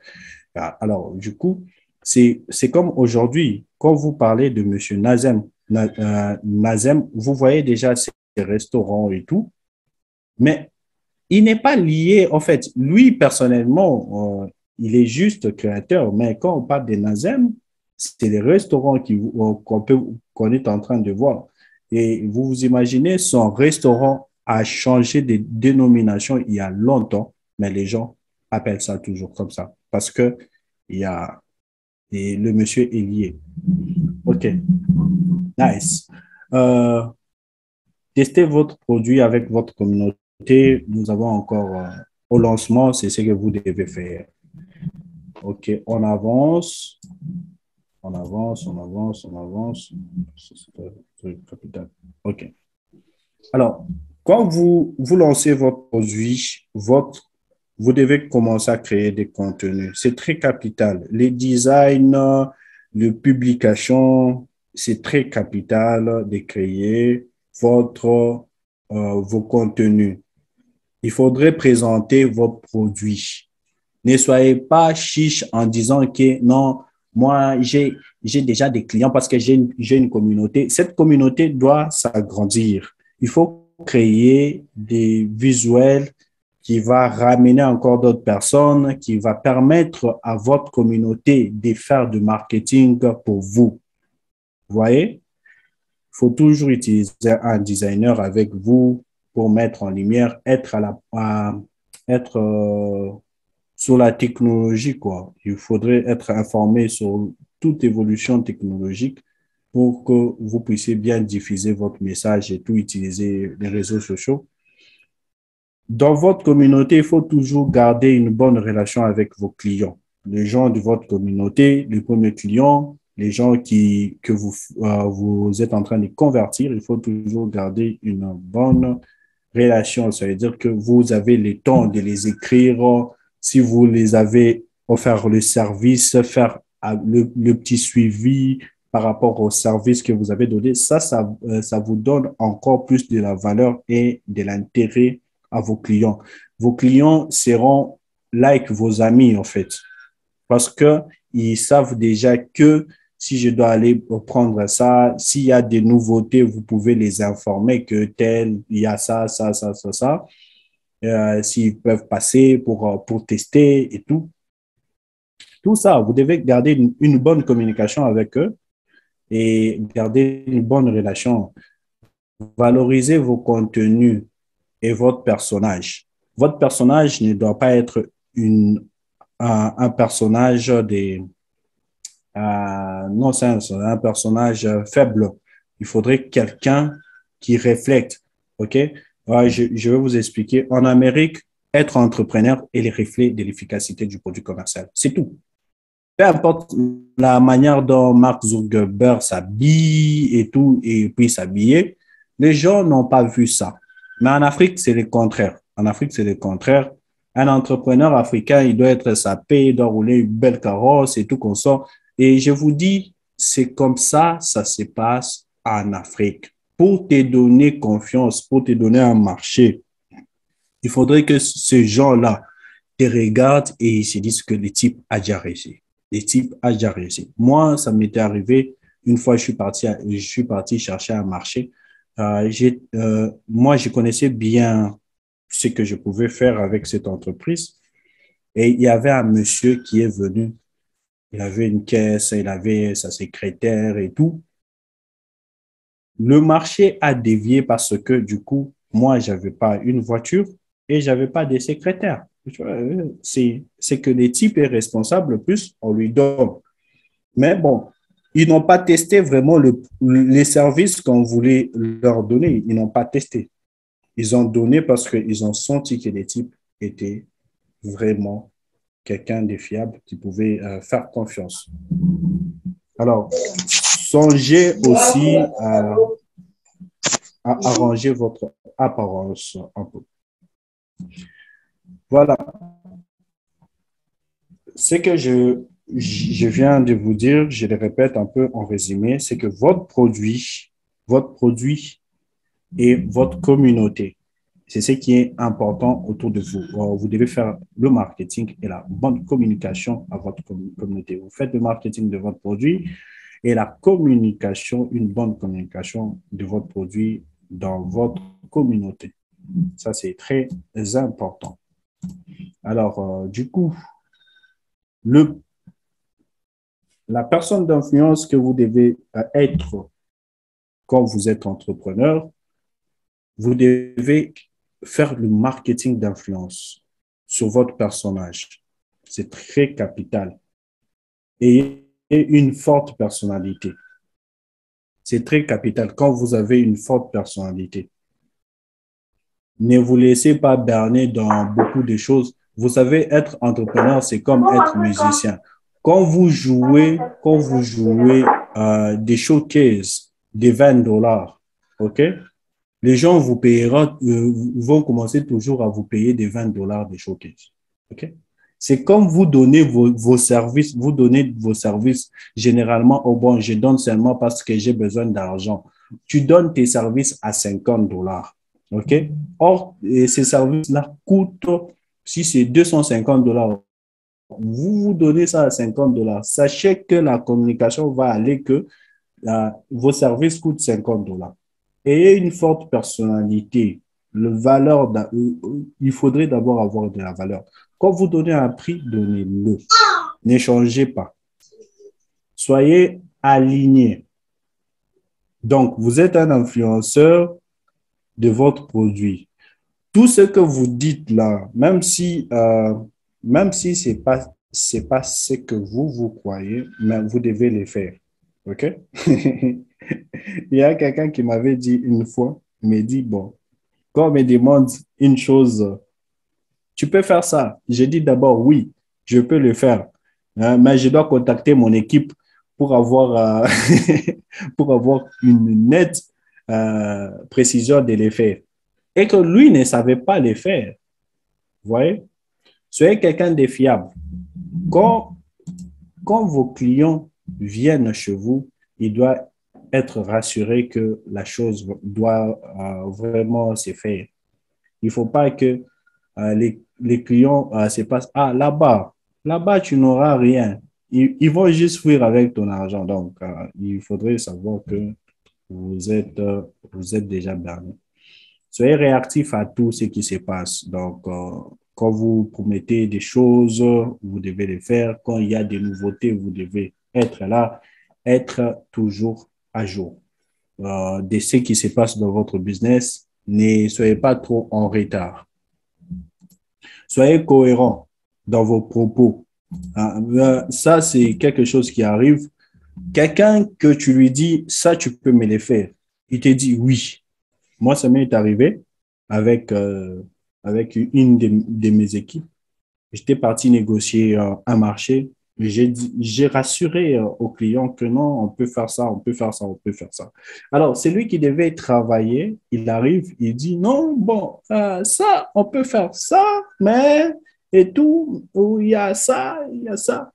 Alors, du coup, c'est comme aujourd'hui, quand vous parlez de Monsieur Nazem, vous voyez déjà ses restaurants et tout, mais il n'est pas lié, en fait, lui, personnellement, il est juste créateur, mais quand on parle de Nazem, c'est les restaurants qu'on est en train de voir. Et vous vous imaginez, son restaurant a changé de dénomination il y a longtemps, mais les gens appellent ça toujours comme ça, parce que le monsieur est lié. OK. Nice. Testez votre produit avec votre communauté. Nous avons encore au lancement, c'est ce que vous devez faire. OK, on avance. On avance, on avance, on avance. C'est capital. OK. Alors, quand vous lancez votre produit, vous devez commencer à créer des contenus. C'est très capital. Les designs, les publications, c'est très capital de créer vos contenus. Il faudrait présenter vos produits. Ne soyez pas chiche en disant que non, moi, j'ai déjà des clients parce que j'ai une communauté. Cette communauté doit s'agrandir. Il faut créer des visuels qui va ramener encore d'autres personnes, qui va permettre à votre communauté de faire du marketing pour vous. Vous voyez? Il faut toujours utiliser un designer avec vous pour mettre en lumière, être sur la technologie, quoi. Il faudrait être informé sur toute évolution technologique pour que vous puissiez bien diffuser votre message et tout utiliser les réseaux sociaux. Dans votre communauté, il faut toujours garder une bonne relation avec vos clients. Les gens de votre communauté, les premiers clients, les gens que vous êtes en train de convertir, il faut toujours garder une bonne relation. Ça veut dire que vous avez le temps de les écrire. Si vous les avez offert le service, faire le petit suivi par rapport au service que vous avez donné, ça vous donne encore plus de la valeur et de l'intérêt à vos clients. Vos clients seront like vos amis, en fait, parce qu'ils savent déjà que si je dois aller prendre ça, s'il y a des nouveautés, vous pouvez les informer que tel, il y a ça. S'ils peuvent passer pour tester et tout. Tout ça, vous devez garder une bonne communication avec eux et garder une bonne relation. Valorisez vos contenus et votre personnage. Votre personnage ne doit pas être un personnage non, c'est un personnage faible. Il faudrait quelqu'un qui reflète. OK? Je vais vous expliquer. En Amérique, être entrepreneur est le reflet de l'efficacité du produit commercial. C'est tout. Peu importe la manière dont Mark Zuckerberg s'habille et tout, et puis s'habiller, les gens n'ont pas vu ça. Mais en Afrique, c'est le contraire. En Afrique, c'est le contraire. Un entrepreneur africain, il doit être sapé, il doit rouler une belle carrosse et tout comme ça. Et je vous dis, c'est comme ça se passe en Afrique. Pour te donner confiance, pour te donner un marché, il faudrait que ces gens-là te regardent et ils se disent que le type a déjà réussi. Le type a déjà réussi. Moi, ça m'était arrivé une fois, je suis parti chercher un marché. Moi, je connaissais bien ce que je pouvais faire avec cette entreprise. Et il y avait un monsieur qui est venu. Il avait une caisse, il avait sa secrétaire et tout. Le marché a dévié parce que, du coup, moi, je n'avais pas une voiture et je n'avais pas de secrétaire. C'est que le type est responsable, plus on lui donne. Mais bon, ils n'ont pas testé vraiment les services qu'on voulait leur donner. Ils n'ont pas testé. Ils ont donné parce qu'ils ont senti que les types étaient vraiment quelqu'un de fiable qui pouvait faire confiance. Alors, songez aussi à arranger votre apparence un peu. Voilà. Ce que je viens de vous dire, je le répète un peu en résumé, c'est que votre produit et votre communauté, c'est ce qui est important autour de vous. Vous devez faire le marketing et la bonne communication à votre communauté. Vous faites le marketing de votre produit et la communication, une bonne communication de votre produit dans votre communauté. Ça, c'est très important. Alors, du coup, la personne d'influence que vous devez être quand vous êtes entrepreneur, vous devez faire le marketing d'influence sur votre personnage. C'est très capital. Et une forte personnalité. C'est très capital quand vous avez une forte personnalité. Ne vous laissez pas berner dans beaucoup de choses. Vous savez, être entrepreneur, c'est comme être musicien. quand vous jouez des showcases de $20, OK? Les gens vous payeront, vont commencer toujours à vous payer des $20 de showcase. OK? C'est comme vous donnez vos services, vous donnez vos services généralement au bon, je donne seulement parce que j'ai besoin d'argent. Tu donnes tes services à $50. OK? Or, ces services-là coûtent, si c'est $250, vous donnez ça à $50. Sachez que la communication va aller que vos services coûtent $50. Ayez une forte personnalité. Il faudrait d'abord avoir de la valeur. Quand vous donnez un prix, donnez-le. N'échangez pas. Soyez alignés. Donc, vous êtes un influenceur de votre produit. Tout ce que vous dites là, même si c'est pas ce que vous croyez, mais vous devez le faire. OK? Il y a quelqu'un qui m'avait dit une fois, il m'a dit, bon, quand on me demande une chose, tu peux faire ça. J'ai dit d'abord, oui, je peux le faire, hein, mais je dois contacter mon équipe pour avoir, pour avoir une nette précision de les faire. Et que lui ne savait pas les faire. Vous voyez? Soyez quelqu'un de fiable. Quand vos clients viennent chez vous, il doit être rassuré que la chose doit vraiment se faire. Il ne faut pas que les clients se passent, ah, là-bas, tu n'auras rien. Ils vont juste fuir avec ton argent. Donc, il faudrait savoir que vous êtes déjà berné. Soyez réactif à tout ce qui se passe. Donc, quand vous promettez des choses, vous devez les faire. Quand il y a des nouveautés, vous devez être là, être toujours à jour de ce qui se passe dans votre business. Ne soyez pas trop en retard. Soyez cohérent dans vos propos. Ça, c'est quelque chose qui arrive. Quelqu'un que tu lui dis, ça, tu peux me le faire. Il te dit oui. Moi, ça m'est arrivé avec une de mes équipes. J'étais parti négocier un marché. J'ai rassuré au client que non, on peut faire ça, on peut faire ça, on peut faire ça. Alors, c'est lui qui devait travailler. Il arrive, il dit non, bon, ça, on peut faire ça, mais et tout, il y a ça, il y a ça.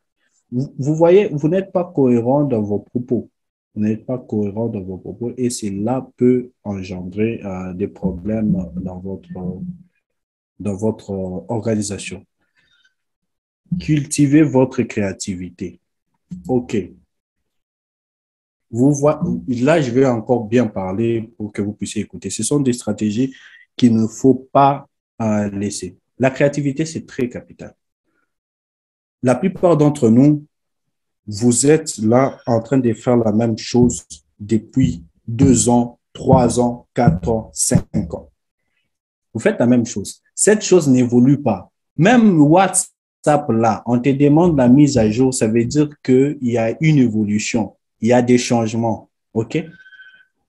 Vous voyez, vous n'êtes pas cohérent dans vos propos. Vous n'êtes pas cohérent dans vos propos et cela peut engendrer des problèmes dans votre organisation. Cultivez votre créativité. OK. Là, je vais encore bien parler pour que vous puissiez écouter. Ce sont des stratégies qu'il ne faut pas laisser. La créativité, c'est très capital. La plupart d'entre nous, vous êtes là en train de faire la même chose depuis 2 ans, 3 ans, 4 ans, 5 ans. Vous faites la même chose. Cette chose n'évolue pas. Même WhatsApp, là, on te demande la mise à jour, ça veut dire qu'il y a une évolution, il y a des changements. OK?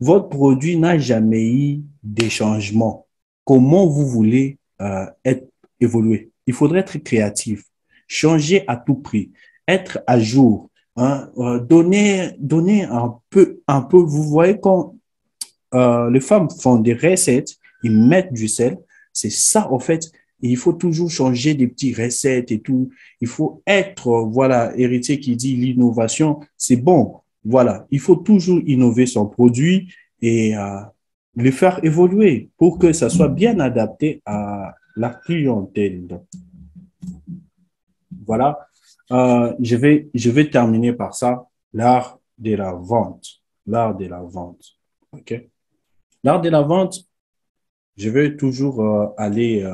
Votre produit n'a jamais eu des changements. Comment vous voulez évoluer? Il faudrait être créatif, changer à tout prix, être à jour, hein, donner un peu. Vous voyez quand les femmes font des recettes, ils mettent du sel. C'est ça, en fait. Il faut toujours changer des petites recettes et tout. Il faut être, voilà, héritier qui dit l'innovation, c'est bon. Voilà, il faut toujours innover son produit et le faire évoluer pour que ça soit bien adapté à la clientèle. Voilà, je vais terminer par ça, l'art de la vente. L'art de la vente, OK? L'art de la vente, je vais toujours aller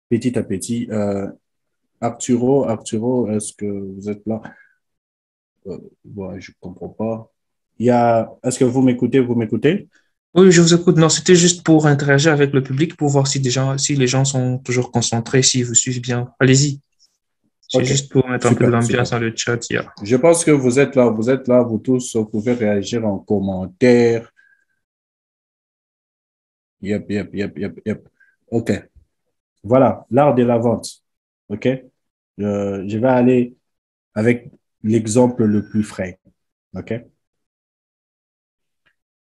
petit à petit. Arturo, est-ce que vous êtes là? Bon, je ne comprends pas. Est-ce que vous m'écoutez? Vous m'écoutez? Oui, je vous écoute. Non, c'était juste pour interagir avec le public, pour voir si les gens sont toujours concentrés, s'ils vous suivent bien. Allez-y. C'est juste pour mettre un peu de l'ambiance dans le chat. Je pense que vous êtes là, vous tous, vous pouvez réagir en commentaire. Yep. OK. Voilà, l'art de la vente. OK? Je vais aller avec l'exemple le plus frais. OK?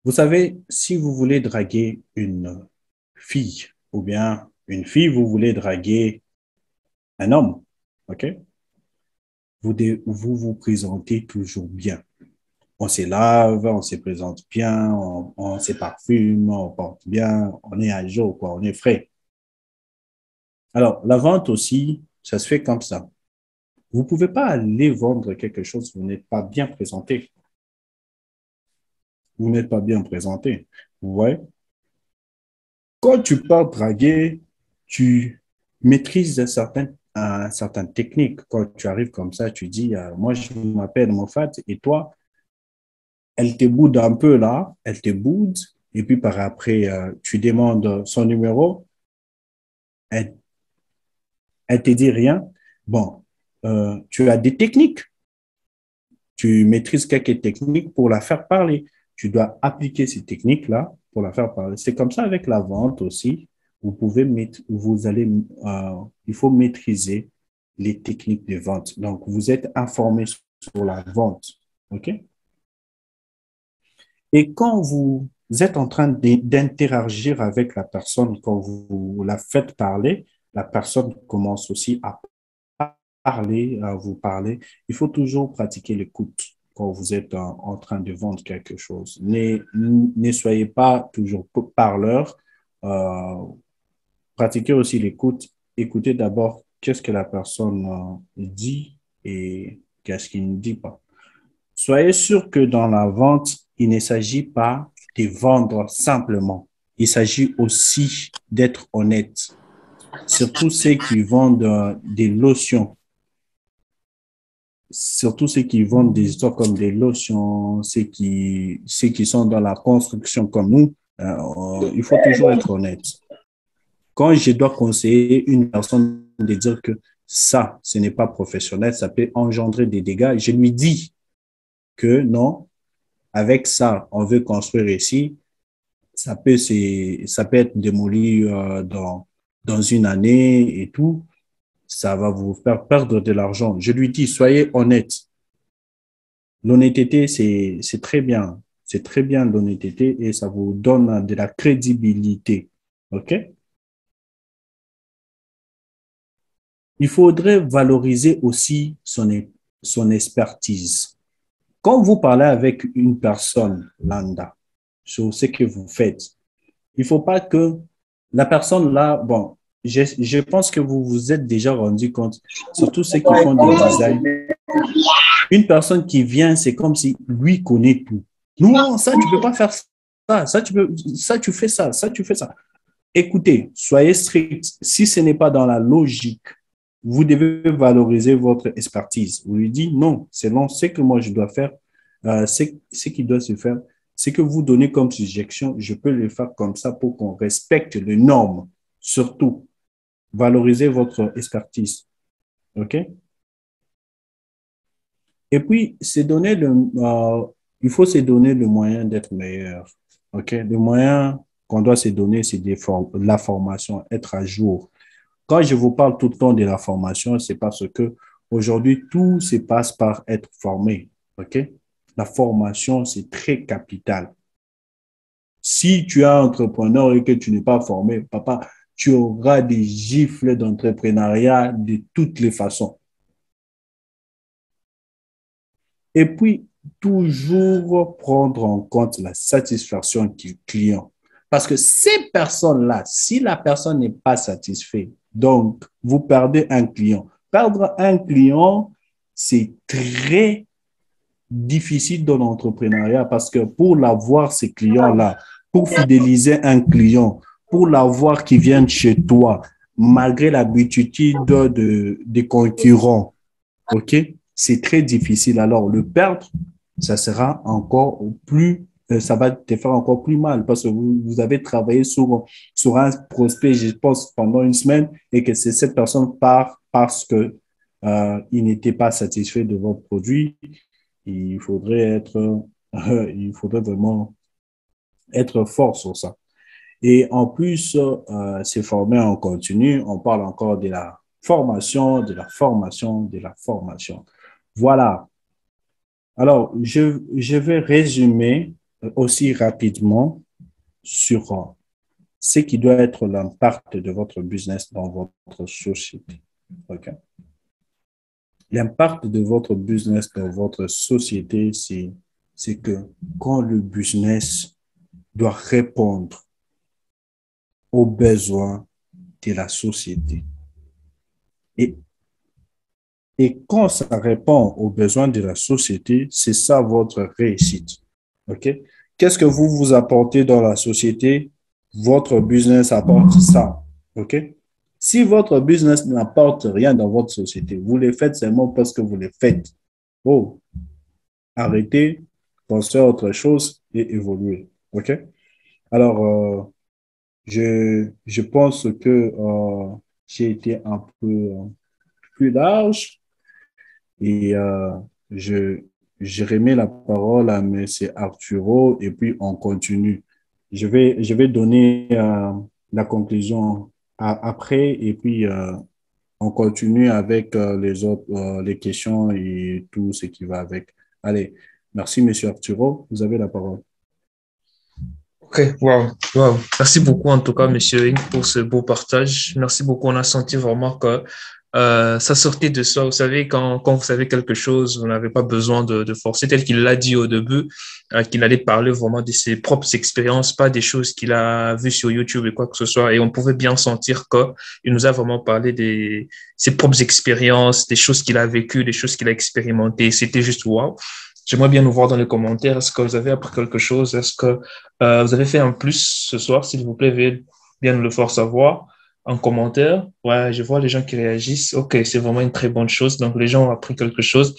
Vous savez, si vous voulez draguer une fille ou bien une fille, vous voulez draguer un homme, OK? Vous présentez toujours bien. On se lave, on se présente bien, on se parfume, on porte bien, on est à jour, quoi, on est frais. Alors, la vente aussi, ça se fait comme ça. Vous ne pouvez pas aller vendre quelque chose, vous n'êtes pas bien présenté. Vous n'êtes pas bien présenté. Vous voyez? Quand tu pars draguer, tu maîtrises certaines techniques. Quand tu arrives comme ça, tu dis, moi, je m'appelle Mofat et toi, elle te boude un peu là, elle te boude, et puis par après, tu demandes son numéro, elle, elle te dit rien. Bon, tu as des techniques. Tu maîtrises quelques techniques pour la faire parler. Tu dois appliquer ces techniques-là pour la faire parler. C'est comme ça avec la vente aussi. Il faut maîtriser les techniques de vente. Donc, vous êtes informé sur la vente. OK? Et quand vous êtes en train d'interagir avec la personne, quand vous la faites parler, la personne commence aussi à parler, à vous parler. Il faut toujours pratiquer l'écoute quand vous êtes en train de vendre quelque chose. Ne soyez pas toujours parleur. Pratiquez aussi l'écoute. Écoutez d'abord qu'est-ce que la personne dit et qu'est-ce qu'il ne dit pas. Soyez sûr que dans la vente, il ne s'agit pas de vendre simplement. Il s'agit aussi d'être honnête. Surtout ceux qui vendent des lotions. Surtout ceux qui vendent des histoires comme des lotions, ceux qui sont dans la construction comme nous, il faut toujours être honnête. Quand je dois conseiller une personne de dire que ça, ce n'est pas professionnel, ça peut engendrer des dégâts, je lui dis que non, avec ça, on veut construire ici, ça peut être démoli dans une année et tout. Ça va vous faire perdre de l'argent. Je lui dis, soyez honnête. L'honnêteté, c'est très bien. C'est très bien l'honnêteté et ça vous donne de la crédibilité. OK? Il faudrait valoriser aussi son expertise. Quand vous parlez avec une personne lambda sur ce que vous faites, il ne faut pas que la personne là, bon, je pense que vous vous êtes déjà rendu compte, surtout ceux qui font des designs, une personne qui vient, c'est comme si lui connaît tout. Non, ça, tu ne peux pas faire ça, ça, tu fais ça, ça, tu fais ça. Écoutez, soyez strict. Si ce n'est pas dans la logique, vous devez valoriser votre expertise. Vous lui dites non, selon ce que moi je dois faire, ce qui doit se faire, ce que vous donnez comme suggestion, je peux le faire comme ça pour qu'on respecte les normes. Surtout, valorisez votre expertise. OK? Et puis, il faut se donner le moyen d'être meilleur. OK? Le moyen qu'on doit se donner, c'est la formation, être à jour. Quand je vous parle tout le temps de la formation, c'est parce que aujourd'hui, tout se passe par être formé. OK? La formation, c'est très capital. Si tu es entrepreneur et que tu n'es pas formé, papa, tu auras des gifles d'entrepreneuriat de toutes les façons. Et puis, toujours prendre en compte la satisfaction du client. Parce que ces personnes-là, si la personne n'est pas satisfaite, donc vous perdez un client. Perdre un client, c'est très difficile dans l'entrepreneuriat parce que pour l'avoir, ces clients-là, pour fidéliser un client, pour l'avoir qui vient chez toi, malgré l'habitude des concurrents, OK? C'est très difficile. Alors, le perdre, ça sera encore plus, ça va te faire encore plus mal parce que vous avez travaillé sur un prospect, je pense, pendant une semaine et que cette personne part parce que il n'était pas satisfait de votre produit. Il faudrait vraiment être fort sur ça. Et en plus, c'est formé en continu. On parle encore de la formation, de la formation, de la formation. Voilà. Alors, je vais résumer aussi rapidement sur ce qui doit être l'impact de votre business dans votre société. OK? L'impact de votre business dans votre société, c'est que quand le business doit répondre aux besoins de la société. Et quand ça répond aux besoins de la société, c'est ça votre réussite. OK? Qu'est-ce que vous apportez dans la société? Votre business apporte ça. OK? Si votre business n'apporte rien dans votre société, vous le faites seulement parce que vous le faites. Oh, arrêtez, pensez à autre chose et évoluez. OK? Alors, je pense que j'ai été un peu plus large et je remets la parole à M. Arturo et puis on continue. Je vais donner la conclusion après et puis on continue avec les autres, les questions et tout ce qui va avec. Allez, merci M. Arturo, vous avez la parole. Ok, wow. Merci beaucoup en tout cas, Monsieur Ing, pour ce beau partage. Merci beaucoup. On a senti vraiment que ça sortait de soi. Vous savez, quand vous savez quelque chose, vous n'avez pas besoin de forcer, tel qu'il l'a dit au début, qu'il allait parler vraiment de ses propres expériences, pas des choses qu'il a vues sur YouTube et quoi que ce soit. Et on pouvait bien sentir qu'il nous a vraiment parlé de ses propres expériences, des choses qu'il a vécues, des choses qu'il a expérimentées. C'était juste wow. J'aimerais bien nous voir dans les commentaires. Est-ce que vous avez appris quelque chose? Est-ce que vous avez fait un plus ce soir? S'il vous plaît, veuillez bien nous le faire savoir en commentaire. Ouais, je vois les gens qui réagissent. OK, c'est vraiment une très bonne chose. Donc, les gens ont appris quelque chose.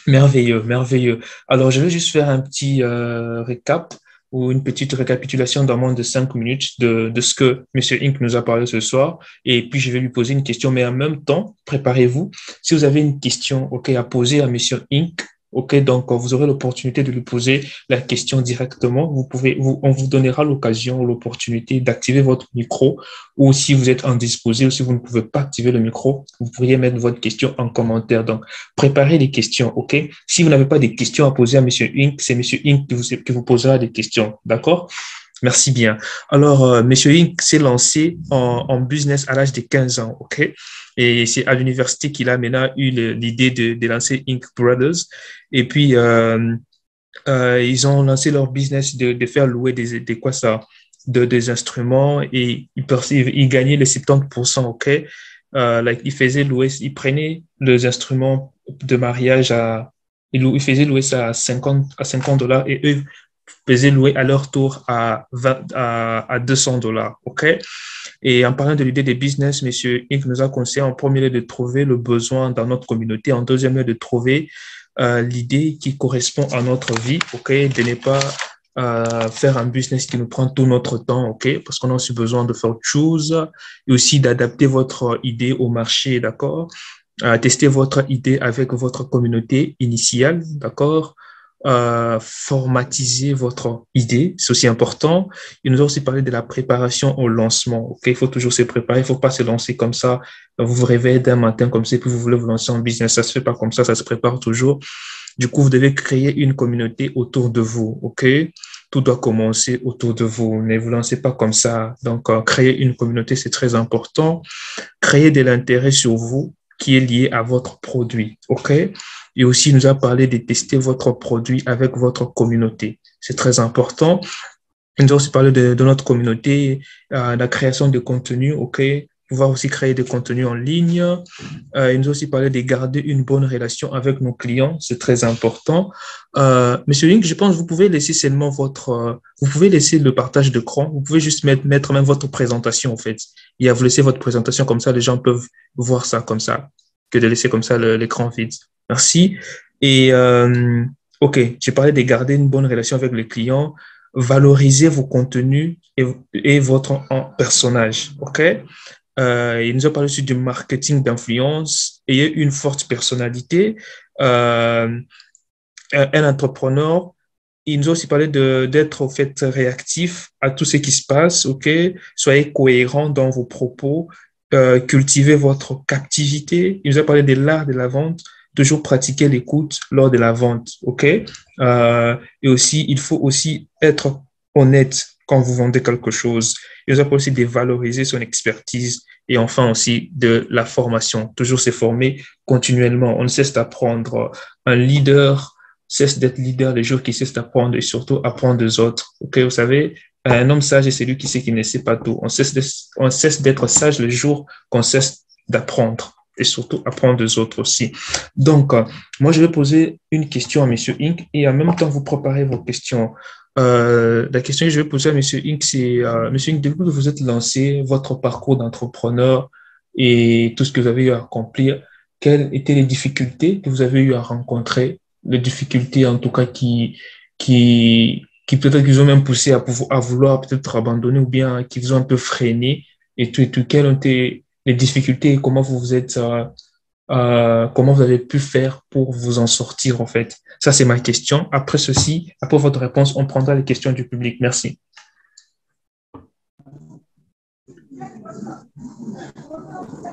Merveilleux, merveilleux. Alors, je vais juste faire un petit récap ou une petite récapitulation dans moins de 5 minutes de ce que M. Inc. nous a parlé ce soir. Et puis, je vais lui poser une question. Mais en même temps, préparez-vous. Si vous avez une question, OK, à poser à M. Inc., OK, donc vous aurez l'opportunité de lui poser la question directement. On vous donnera l'occasion ou l'opportunité d'activer votre micro, ou si vous êtes indisposé ou si vous ne pouvez pas activer le micro, vous pourriez mettre votre question en commentaire. Donc, préparez les questions, OK? Si vous n'avez pas de questions à poser à Monsieur Inc., c'est Monsieur Inc. qui vous posera des questions, d'accord? Merci bien. Alors, Monsieur Inc. s'est lancé en business à l'âge de 15 ans, OK? Et c'est à l'université qu'il a maintenant eu l'idée de lancer Inc. Brothers. Et puis, ils ont lancé leur business de faire louer des instruments et ils gagnaient les 70%, OK? Ils faisaient louer, ils prenaient les instruments de mariage ils faisaient louer ça à 50 dollars et eux faisaient louer à leur tour à 200 dollars, OK? Et en parlant de l'idée des business, Monsieur Inc. nous a conseillé en premier lieu de trouver le besoin dans notre communauté, en deuxième lieu de trouver l'idée qui correspond à notre vie, OK? De ne pas faire un business qui nous prend tout notre temps, OK? Parce qu'on a aussi besoin de faire autre chose et aussi d'adapter votre idée au marché, d'accord? Tester votre idée avec votre communauté initiale, d'accord? Formatiser votre idée, c'est aussi important. Il nous a aussi parlé de la préparation au lancement. Ok, il faut toujours se préparer, il ne faut pas se lancer comme ça. Vous vous réveillez d'un matin comme ça, puis vous voulez vous lancer en business. Ça ne se fait pas comme ça se prépare toujours. Du coup, vous devez créer une communauté autour de vous. Ok, tout doit commencer autour de vous. Ne vous lancez pas comme ça. Donc, créer une communauté, c'est très important. Créer de l'intérêt sur vous qui est lié à votre produit. OK? Et aussi, il nous a parlé de tester votre produit avec votre communauté. C'est très important. Il nous a aussi parlé de notre communauté, la création de contenu, OK? Pouvoir aussi créer des contenus en ligne. Il nous a aussi parlé de garder une bonne relation avec nos clients. C'est très important. Monsieur Link, je pense que vous pouvez laisser seulement vous pouvez laisser le partage d'écran. Vous pouvez juste mettre même votre présentation, en fait. Et vous laisser votre présentation comme ça, les gens peuvent voir ça comme ça, que de laisser comme ça l'écran vide. Merci. Et, OK, j'ai parlé de garder une bonne relation avec les clients, valoriser vos contenus et votre personnage. OK? Il nous a parlé aussi du marketing d'influence. Ayez une forte personnalité. Un entrepreneur il nous a aussi parlé d'être au fait réactif à tout ce qui se passe, ok? Soyez cohérent dans vos propos, cultivez votre captivité. Il nous a parlé de l'art de la vente, toujours pratiquer l'écoute lors de la vente, ok? Et aussi, il faut aussi être honnête quand vous vendez quelque chose. Il nous a parlé aussi de valoriser son expertise et enfin aussi de la formation. Toujours se former continuellement. On ne cesse d'apprendre. Un leader cesse d'être leader les jours qui cesse d'apprendre et surtout apprendre des autres. Ok, vous savez, un homme sage est celui qui sait qu'il ne sait pas tout. On cesse d'être sage le jour qu'on cesse d'apprendre et surtout apprendre des autres aussi. Donc, moi, je vais poser une question à Monsieur Inc. et en même temps, vous préparez vos questions. La question que je vais poser à Monsieur Inc, c'est, Monsieur Inc, depuis que vous êtes lancé, votre parcours d'entrepreneur et tout ce que vous avez eu à accomplir, quelles étaient les difficultés que vous avez eu à rencontrer, les difficultés en tout cas qui peut-être qu'ils ont même poussé à vouloir peut-être abandonner ou bien qui vous ont un peu freiné et tout. Quelles ont été les difficultés et comment vous vous êtes, comment vous avez pu faire pour vous en sortir en fait? Ça, c'est ma question. Après ceci, après votre réponse, on prendra les questions du public. Merci.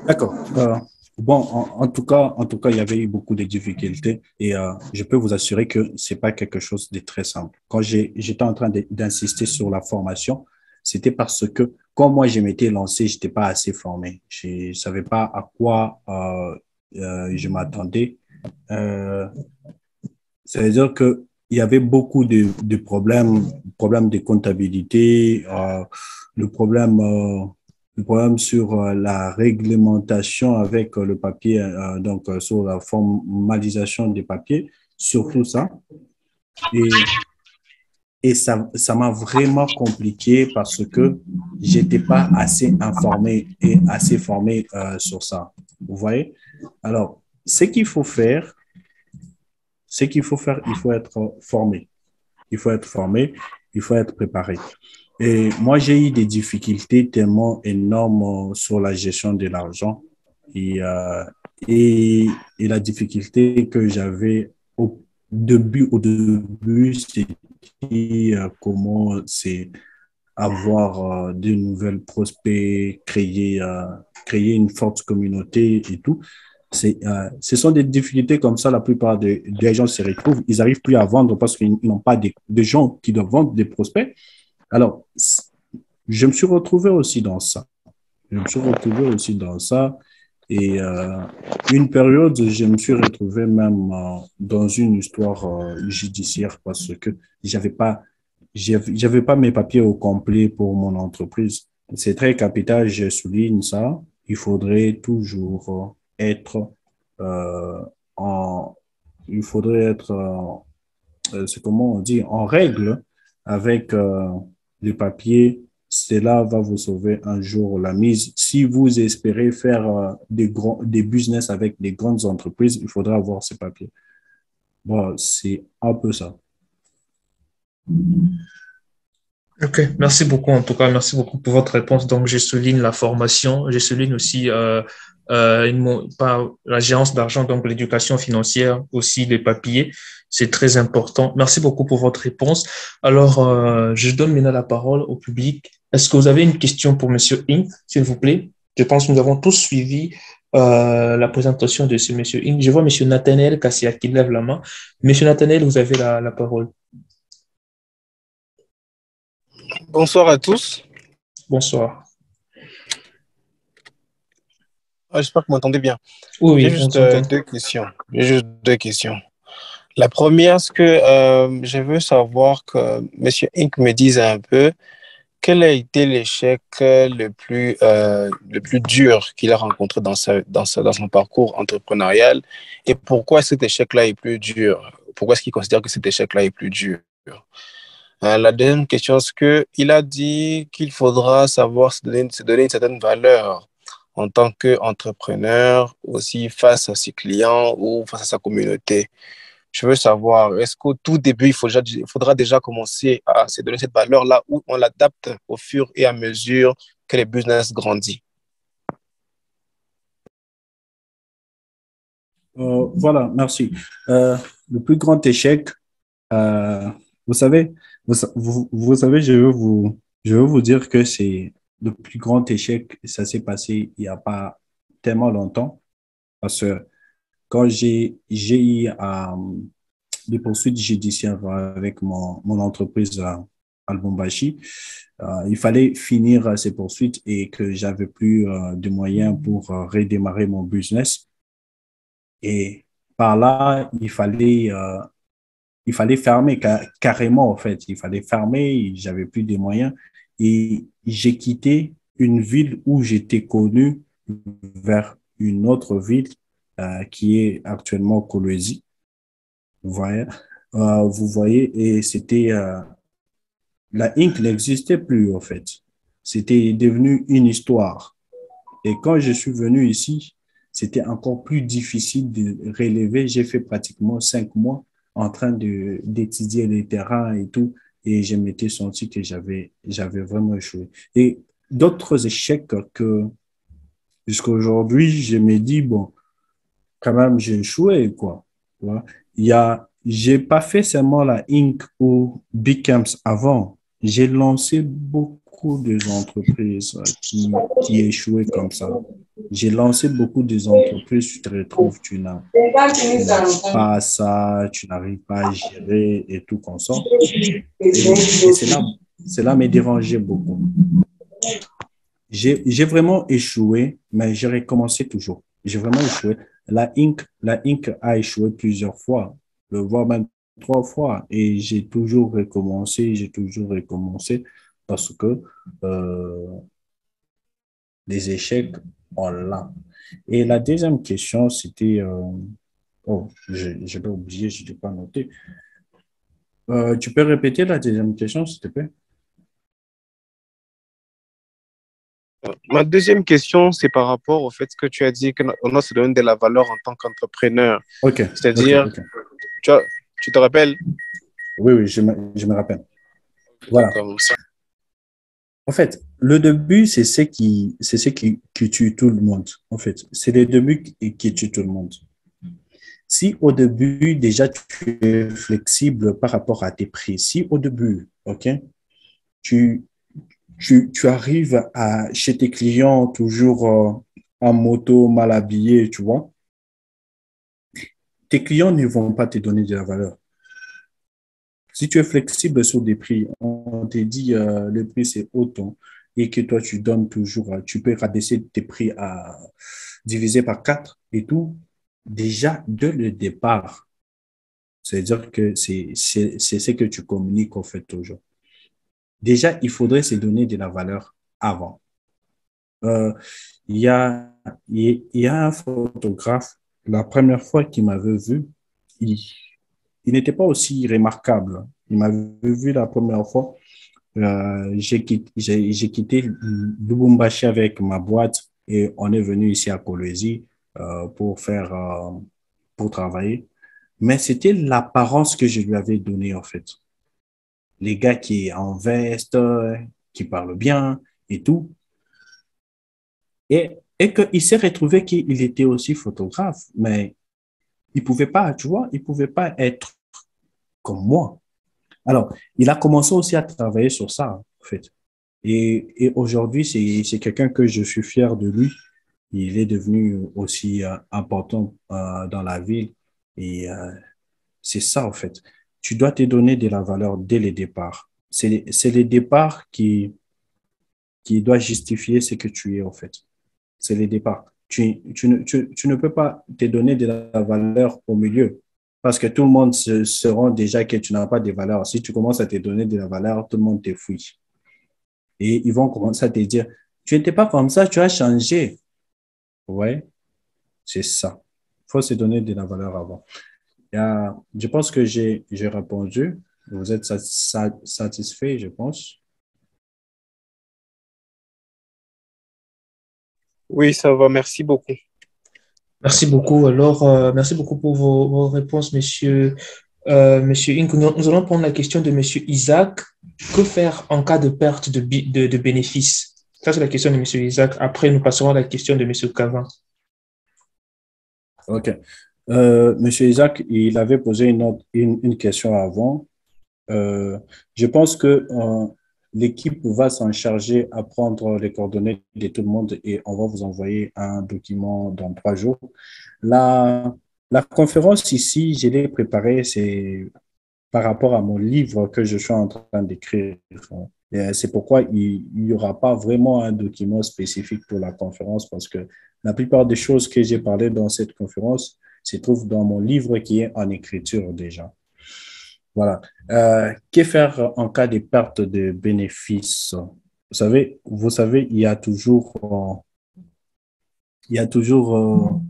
D'accord. Bon, en tout cas, il y avait eu beaucoup de difficultés et je peux vous assurer que c'est pas quelque chose de très simple. Quand j'étais en train d'insister sur la formation, c'était parce que quand moi je m'étais lancé, j'étais pas assez formé. Je savais pas à quoi je m'attendais. Euh, C'est-à-dire que il y avait beaucoup de problèmes de comptabilité, le problème, euh, le problème sur la réglementation avec le papier, donc sur la formalisation des papiers, surtout ça. Et, et ça m'a vraiment compliqué parce que j'étais pas assez informé et assez formé sur ça. Vous voyez? Alors, ce qu'il faut faire, il faut être formé. Il faut être formé, il faut être préparé. Et moi, j'ai eu des difficultés tellement énormes sur la gestion de l'argent. Et, euh, et la difficulté que j'avais au début, c'était comment c'est avoir de nouvelles prospects, créer une forte communauté et tout. Ce sont des difficultés comme ça, la plupart des gens se retrouvent, ils n'arrivent plus à vendre parce qu'ils n'ont pas de gens qui doivent vendre des prospects. Alors, je me suis retrouvé aussi dans ça. Je me suis retrouvé aussi dans ça. Et une période, je me suis retrouvé même dans une histoire judiciaire parce que j'avais pas mes papiers au complet pour mon entreprise. C'est très capital, je souligne ça. Il faudrait toujours être euh, en, il faudrait être, c'est comment on dit, en règle avec les papiers. Cela va vous sauver un jour la mise. Si vous espérez faire des business avec des grandes entreprises, il faudra avoir ces papiers. Bon, c'est un peu ça. Ok, merci beaucoup. En tout cas, merci beaucoup pour votre réponse. Donc, je souligne la formation, je souligne aussi pas la gérance d'argent, donc l'éducation financière, aussi les papiers. C'est très important. Merci beaucoup pour votre réponse. Alors, je donne maintenant la parole au public. Est-ce que vous avez une question pour Monsieur Inc, s'il vous plaît? Je pense que nous avons tous suivi la présentation de ce Monsieur Inc. Je vois Monsieur Nathaniel Kassia qui lève la main. Monsieur Nathaniel, vous avez la parole. Bonsoir à tous. Bonsoir. J'espère que vous m'entendez bien. Oui, J'ai oui, on juste s'entend. deux questions. La première, c'est que je veux savoir que M. Inc me dise un peu quel a été l'échec le plus dur qu'il a rencontré dans son parcours entrepreneurial et pourquoi cet échec-là est plus dur. Pourquoi est-ce qu'il considère que cet échec-là est plus dur? La deuxième question, c'est qu'il a dit qu'il faudra savoir se donner une certaine valeur en tant qu'entrepreneur, aussi face à ses clients ou face à sa communauté. Je veux savoir, est-ce qu'au tout début, il faudra déjà commencer à se donner cette valeur-là ou on l'adapte au fur et à mesure que le business grandit? Voilà, merci. Le plus grand échec, euh, Vous savez, vous savez, je veux vous dire que c'est le plus grand échec, ça s'est passé il n'y a pas tellement longtemps, parce que quand j'ai eu des poursuites judiciaires avec mon entreprise à Lubumbashi, il fallait finir ces poursuites et que j'avais plus de moyens pour redémarrer mon business. Et par là, il fallait fermer carrément, en fait. Il fallait fermer, j'avais plus de moyens. Et j'ai quitté une ville où j'étais connu vers une autre ville qui est actuellement Kolwezi. Vous voyez, et c'était la Inc n'existait plus, en fait. C'était devenu une histoire. Et quand je suis venu ici, c'était encore plus difficile de relever. J'ai fait pratiquement 5 mois en train d'étudier les terrains et tout. Et je m'étais senti que j'avais vraiment échoué. Et d'autres échecs que jusqu'à aujourd'hui, je me dis, bon, quand même, j'ai échoué, quoi. Voilà. J'ai pas fait seulement la Inc. ou Big Camps avant. J'ai lancé beaucoup d'entreprises qui échouaient comme ça. J'ai lancé beaucoup d'entreprises, tu te retrouves, tu n'as pas ça, tu n'arrives pas à gérer et tout comme ça. Et cela me dérangeait beaucoup. J'ai vraiment échoué, mais j'ai recommencé toujours. J'ai vraiment échoué. La Inc. a échoué plusieurs fois, voire même 3 fois. Et j'ai toujours recommencé parce que les échecs, on l'a. Et la deuxième question, c'était... oh, je l'ai oublié, je ne l'ai pas noté. Tu peux répéter la deuxième question, s'il te plaît? Ma deuxième question, c'est par rapport au fait que tu as dit qu'on doit se donner de la valeur en tant qu'entrepreneur. OK. C'est-à-dire, OK. tu te rappelles? Oui, je me rappelle. Voilà. Comme ça. En fait, le début, c'est ce qui tue tout le monde. En fait, c'est le début qui tue tout le monde. Si au début, déjà, tu es flexible par rapport à tes prix, si au début, OK, tu arrives chez tes clients toujours en moto, mal habillé, tu vois, tes clients ne vont pas te donner de la valeur. Si tu es flexible sur des prix, on te dit le prix c'est autant et que toi tu donnes toujours, tu peux rabaisser tes prix à diviser par 4 et tout, déjà dès le départ, c'est-à-dire que c'est ce que tu communiques en fait toujours. Déjà, il faudrait se donner de la valeur avant. Il y a, il y a un photographe, la première fois qu'il m'avait vu, il n'était pas aussi remarquable. Il m'avait vu la première fois. J'ai quitté Lubumbashi avec ma boîte et on est venu ici à Kolwezi pour travailler. Mais c'était l'apparence que je lui avais donnée en fait. Les gars qui sont en veste, qui parlent bien et tout. Et qu'il s'est retrouvé qu'il était aussi photographe, mais il pouvait pas, tu vois, il pouvait pas être comme moi. Alors, il a commencé aussi à travailler sur ça, en fait. Et aujourd'hui, c'est quelqu'un que je suis fier de lui. Il est devenu aussi important dans la ville. Et c'est ça, en fait. Tu dois te donner de la valeur dès le départ. C'est le départ qui doit justifier ce que tu es, en fait. C'est le départ. Tu ne peux pas te donner de la valeur au milieu parce que tout le monde se rend déjà que tu n'as pas de valeur. Si tu commences à te donner de la valeur, tout le monde te fouille. Et ils vont commencer à te dire, tu n'étais pas comme ça, tu as changé. Ouais, c'est ça. Il faut se donner de la valeur avant. Je pense que j'ai répondu. Vous êtes satisfait, je pense. Oui, ça va. Merci beaucoup. Merci beaucoup. Alors, merci beaucoup pour vos réponses, monsieur Inc. Nous allons prendre la question de monsieur Isaac. Que faire en cas de perte de bénéfices? Ça, c'est la question de monsieur Isaac. Après, nous passerons à la question de monsieur Cavin. OK. Monsieur Isaac, il avait posé une question avant. Je pense que l'équipe va s'en charger à prendre les coordonnées de tout le monde et on va vous envoyer un document dans 3 jours. La conférence ici, je l'ai préparée, c'est par rapport à mon livre que je suis en train d'écrire. C'est pourquoi il n'y aura pas vraiment un document spécifique pour la conférence parce que la plupart des choses que j'ai parlé dans cette conférence se trouvent dans mon livre qui est en écriture déjà. Voilà. Que faire en cas de perte de bénéfices? Vous savez, il y a toujours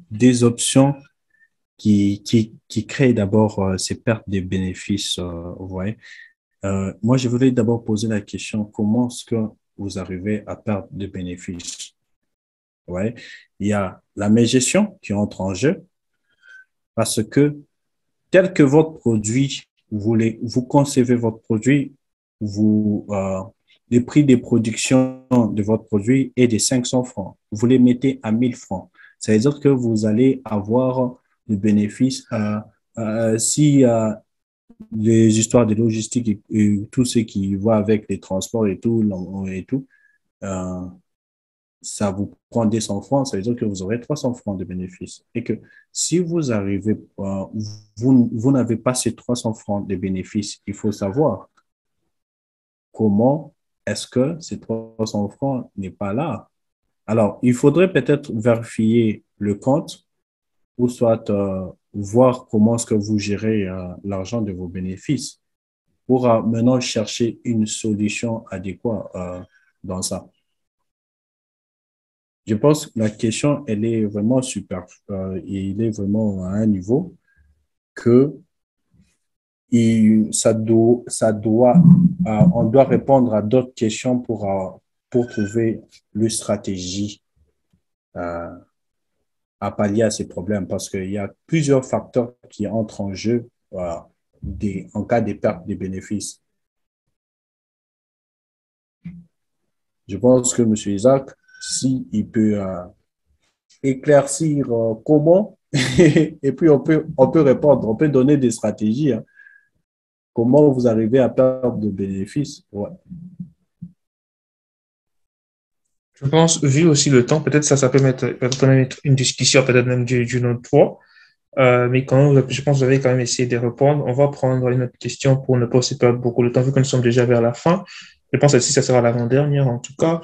des options qui créent d'abord ces pertes de bénéfices. Vous voyez. Moi, je voulais d'abord poser la question, comment est-ce que vous arrivez à perdre des bénéfices? Ouais. Il y a la mégestion qui entre en jeu parce que tel que votre produit, vous concevez votre produit, le prix de production de votre produit est de 500 francs. Vous les mettez à 1000 francs. Ça veut dire que vous allez avoir le bénéfice si les histoires de logistique et tout ce qui va avec les transports et tout, ça vous prend 200 francs, ça veut dire que vous aurez 300 francs de bénéfices. Et que si vous arrivez, vous n'avez pas ces 300 francs de bénéfices, il faut savoir comment est-ce que ces 300 francs n'est pas là. Alors, il faudrait peut-être vérifier le compte ou soit voir comment est-ce que vous gérez l'argent de vos bénéfices pour maintenant chercher une solution adéquate dans ça. Je pense que la question, elle est vraiment super. Il est vraiment à un niveau que on doit répondre à d'autres questions pour trouver une stratégie à pallier à ces problèmes parce qu'il y a plusieurs facteurs qui entrent en jeu en cas de perte de bénéfices. Je pense que M. Isaac, s'il peut éclaircir comment, et puis on peut répondre, on peut donner des stratégies. Hein. Comment vous arrivez à perdre de bénéfices? Ouais. Je pense, vu aussi le temps, peut-être ça peut mettre une discussion, peut-être même d'une autre fois. Mais quand même, je pense que vous avez quand même essayé de répondre. On va prendre une autre question pour ne pas se perdre beaucoup de temps, vu que nous sommes déjà vers la fin. Je pense que ça sera l'avant-dernière, en tout cas.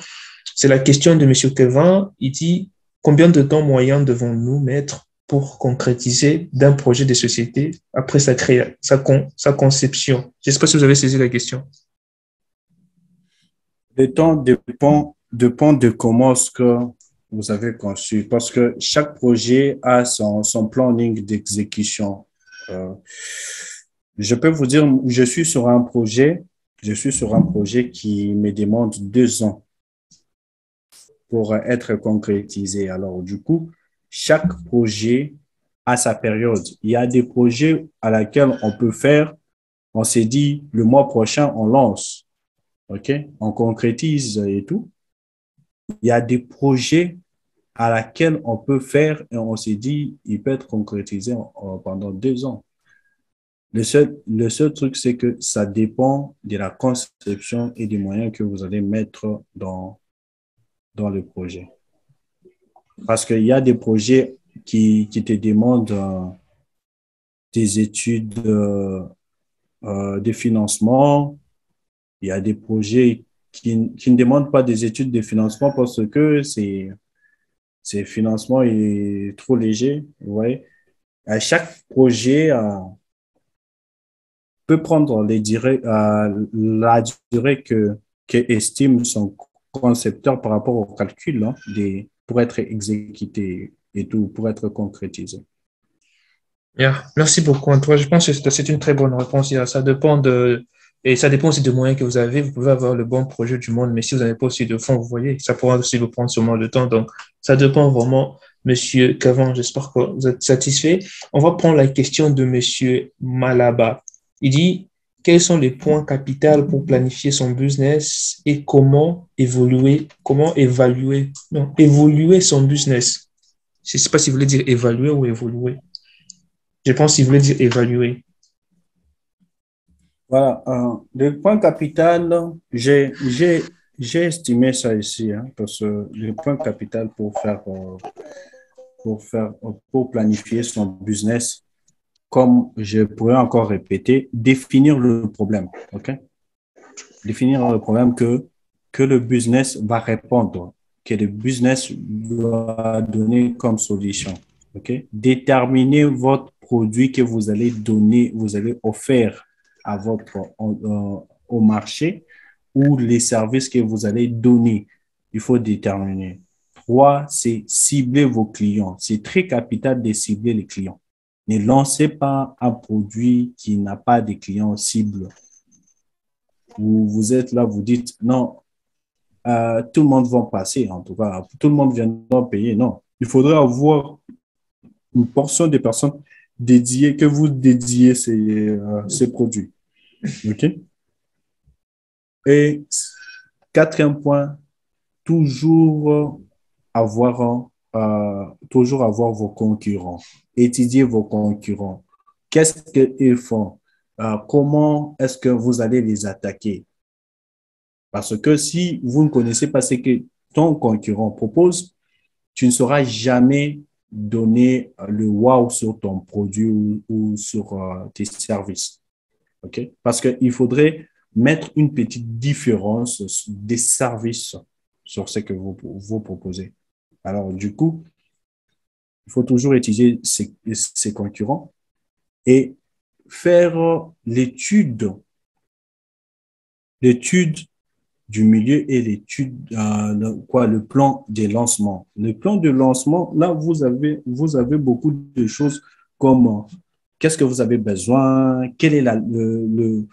C'est la question de M. Kevin. Il dit, combien de temps moyen devons-nous mettre pour concrétiser d'un projet de société après sa conception? Je ne sais pas si vous avez saisi la question. Le temps dépend de comment est-ce que vous avez conçu, parce que chaque projet a son planning d'exécution. Je peux vous dire, je suis sur un projet qui me demande 2 ans pour être concrétisé. Alors, du coup, chaque projet a sa période. Il y a des projets à laquelle on peut faire, on s'est dit, le mois prochain, on lance. OK? On concrétise et tout. Il y a des projets à laquelle on peut faire et on s'est dit, il peut être concrétisé pendant 2 ans. Le seul truc, c'est que ça dépend de la conception et des moyens que vous allez mettre dans le projet. Parce qu'il y a des projets qui te demandent des études de financement. Il y a des projets qui ne demandent pas des études de financement parce que c'est financement est trop léger. Vous voyez. À chaque projet peut prendre la durée que estime son concepteur par rapport au calcul pour être exécuté et tout, pour être concrétisé. Yeah. Merci beaucoup, Antoine. Je pense que c'est une très bonne réponse. Ça dépend et ça dépend aussi des moyens que vous avez. Vous pouvez avoir le bon projet du monde, mais si vous n'avez pas aussi de fonds, vous voyez, ça pourra aussi vous prendre sûrement le temps. Donc, ça dépend vraiment, Monsieur Cavan. J'espère que vous êtes satisfait. On va prendre la question de Monsieur Malaba. Il dit, quels sont les points capitaux pour planifier son business et évoluer son business? Je ne sais pas si vous voulez dire évaluer ou évoluer. Je pense qu'il voulait dire évaluer. Voilà, le point capital, j'ai estimé ça ici, hein, parce que le point capital pour planifier son business, comme je pourrais encore répéter, définir le problème, OK? Définir le problème que le business va répondre, que le business doit donner comme solution, OK? Déterminer votre produit que vous allez donner, vous allez offrir à au marché ou les services que vous allez donner. Il faut déterminer. Trois, c'est cibler vos clients. C'est très capital de cibler les clients. Ne lancez pas un produit qui n'a pas de clients cibles. Vous êtes là, vous dites, non, tout le monde va passer, en tout cas, tout le monde viendra payer. Non, il faudrait avoir une portion de personnes dédiées, que vous dédiez ces produits. OK? Et quatrième point, toujours toujours avoir vos concurrents. Étudier vos concurrents. Qu'est-ce qu'ils font? Comment est-ce que vous allez les attaquer? Parce que si vous ne connaissez pas ce que ton concurrent propose, tu ne sauras jamais donner le wow sur ton produit ou sur tes services. OK? Parce qu'il faudrait mettre une petite différence des services sur ce que vous proposez. Alors, du coup, il faut toujours étudier ses concurrents et faire l'étude du milieu et l'étude, le plan de lancement. Le plan de lancement, là, vous avez beaucoup de choses comme qu'est-ce que vous avez besoin, quel est le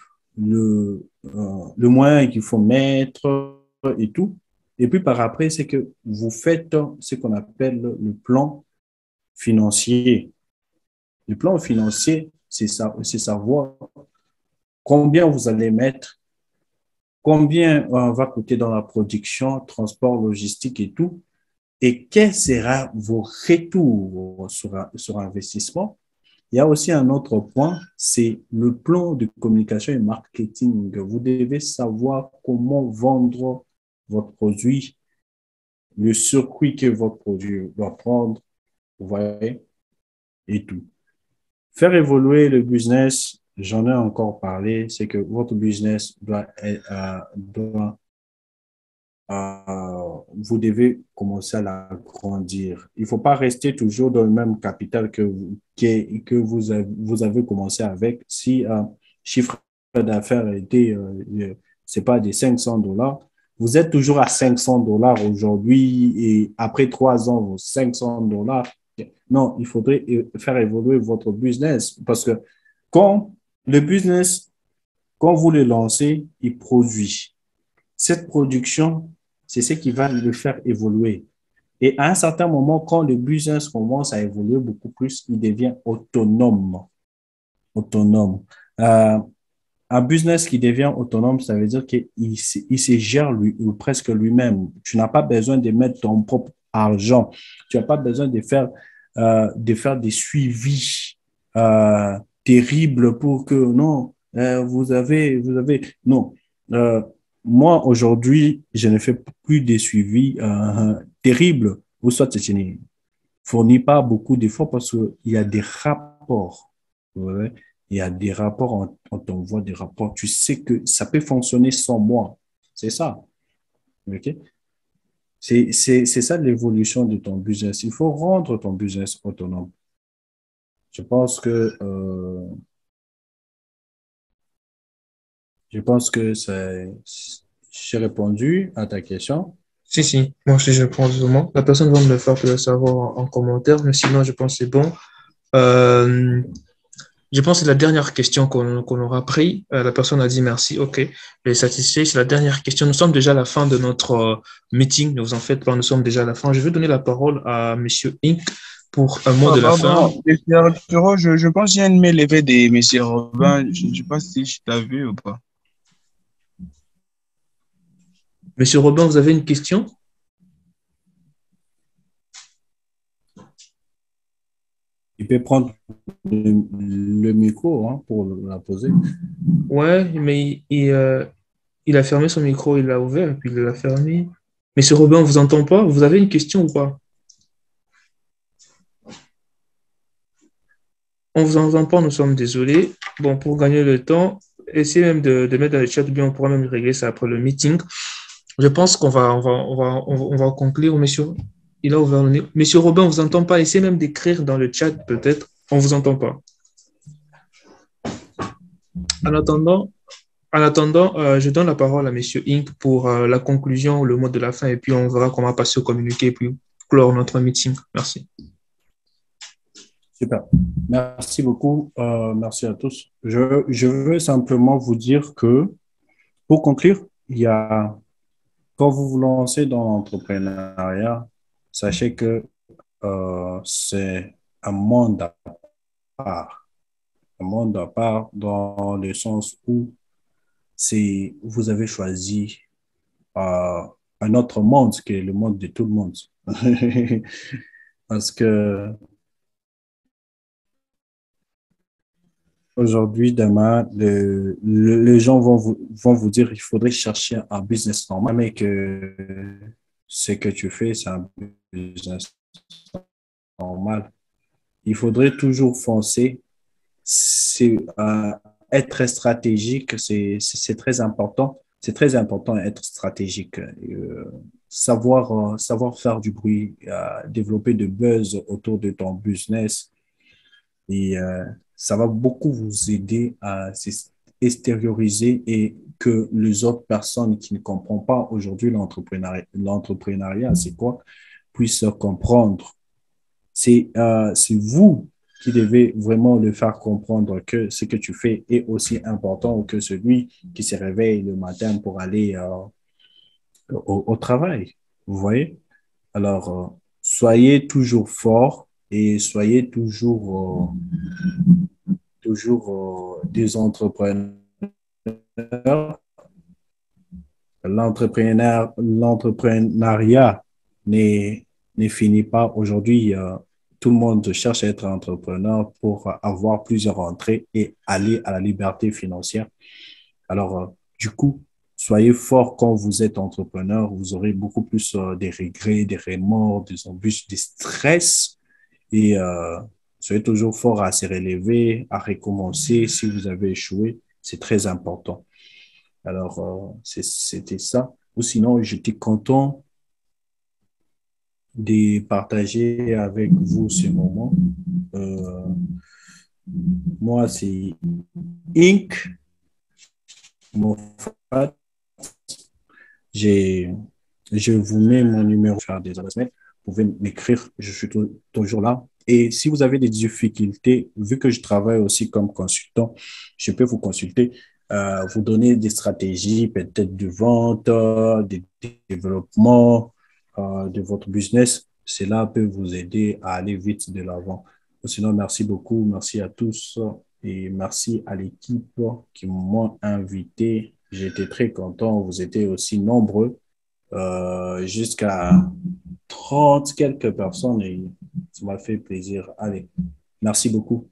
moyen qu'il faut mettre et tout. Et puis par après, c'est que vous faites ce qu'on appelle le plan financier. Le plan financier, c'est savoir combien vous allez mettre, combien va coûter dans la production, transport, logistique et tout, et quel sera vos retours sur investissement. Il y a aussi un autre point, c'est le plan de communication et marketing. Vous devez savoir comment vendre votre produit, le circuit que votre produit doit prendre, vous voyez, et tout. Faire évoluer le business, j'en ai encore parlé, c'est que votre business vous devez commencer à l'agrandir. Il ne faut pas rester toujours dans le même capital que vous avez commencé avec. Si chiffre d'affaires était, c'est pas des $500, vous êtes toujours à $500 aujourd'hui et après 3 ans, vos $500. Non, il faudrait faire évoluer votre business parce que quand le business, quand vous le lancez, il produit. Cette production, c'est ce qui va le faire évoluer. Et à un certain moment, quand le business commence à évoluer beaucoup plus, il devient autonome. Autonome. Un business qui devient autonome, ça veut dire qu'il se gère presque lui-même. Tu n'as pas besoin de mettre ton propre argent. Tu n'as pas besoin de faire des suivis terribles pour que, non, non. Moi, aujourd'hui, je ne fais plus de suivis terribles, ou soit je ne fournis pas beaucoup d'efforts parce qu'il y a des rapports. Ouais. Il y a des rapports, on t'envoie des rapports. Tu sais que ça peut fonctionner sans moi. C'est ça. OK? C'est ça l'évolution de ton business. Il faut rendre ton business autonome. Je pense que, j'ai répondu à ta question. Si, moi aussi je pense vraiment. La personne va me le faire peut-être savoir en commentaire, mais sinon je pense que c'est bon. Euh, je pense que c'est la dernière question qu'on aura pris. La personne a dit merci, ok, elle est satisfaite. C'est la dernière question. Nous sommes déjà à la fin de notre meeting. Ne vous en faites pas, nous sommes déjà à la fin. Je vais donner la parole à Monsieur Inc. pour un mot de la fin. Monsieur Arturo, je pense qu'il y a une main levée de Monsieur Robin. Je ne sais pas si je t'ai vu ou pas. Monsieur Robin, vous avez une question? Il peut prendre le micro pour la poser. Ouais, mais il a fermé son micro, il l'a ouvert et puis il l'a fermé. Monsieur Robin, on vous entend pas? Vous avez une question ou pas? On vous entend pas, nous sommes désolés. Bon, pour gagner le temps, essayez même de mettre dans le chat, ou bien on pourra même régler ça après le meeting. Je pense qu'on va conclure, monsieur. Il a ouvert le nez. Monsieur Robin, on vous entend pas. Essayez même d'écrire dans le chat, peut-être. On vous entend pas. En attendant, je donne la parole à monsieur Inc. pour la conclusion, le mot de la fin, et puis on verra comment passer au communiqué, et puis clore notre meeting. Merci. Super. Merci beaucoup. Merci à tous. Je veux simplement vous dire que, pour conclure, quand vous vous lancez dans l'entrepreneuriat, sachez que c'est un monde à part. Un monde à part dans le sens où vous avez choisi un autre monde qui est le monde de tout le monde. Parce que aujourd'hui, demain, les gens vont vous dire qu'il faudrait chercher un business normal, mais que ce que tu fais, c'est un business normal. Il faudrait toujours foncer. Être stratégique, c'est très important. C'est très important d'être stratégique. Savoir faire du bruit, développer de buzz autour de ton business. Et ça va beaucoup vous aider à extérioriser et que les autres personnes qui ne comprennent pas aujourd'hui l'entrepreneuriat, c'est quoi, puissent comprendre. C'est vous qui devez vraiment le faire comprendre que ce que tu fais est aussi important que celui qui se réveille le matin pour aller au travail. Vous voyez? Alors, soyez toujours fort et soyez toujours des entrepreneurs. L'entrepreneuriat ne finit pas aujourd'hui. Tout le monde cherche à être entrepreneur pour avoir plusieurs entrées et aller à la liberté financière. Alors, du coup, soyez fort quand vous êtes entrepreneur. Vous aurez beaucoup plus des regrets, des remords, des embûches, des stress. Et soyez toujours fort à se relever, à recommencer. Si vous avez échoué, c'est très important. Alors, c'était ça. Ou sinon, j'étais content de partager avec vous ce moment. Moi, c'est Inc. Mon frère. Je vous mets mon numéro sur des adresses mail. Vous pouvez m'écrire, je suis toujours là. Et si vous avez des difficultés, vu que je travaille aussi comme consultant, je peux vous consulter, vous donner des stratégies, peut-être de vente, de développement de votre business. Cela peut vous aider à aller vite de l'avant. Sinon, merci beaucoup. Merci à tous et merci à l'équipe qui m'ont invité. J'étais très content. Vous étiez aussi nombreux, jusqu'à 30 quelques personnes et ça m'a fait plaisir. Allez, merci beaucoup.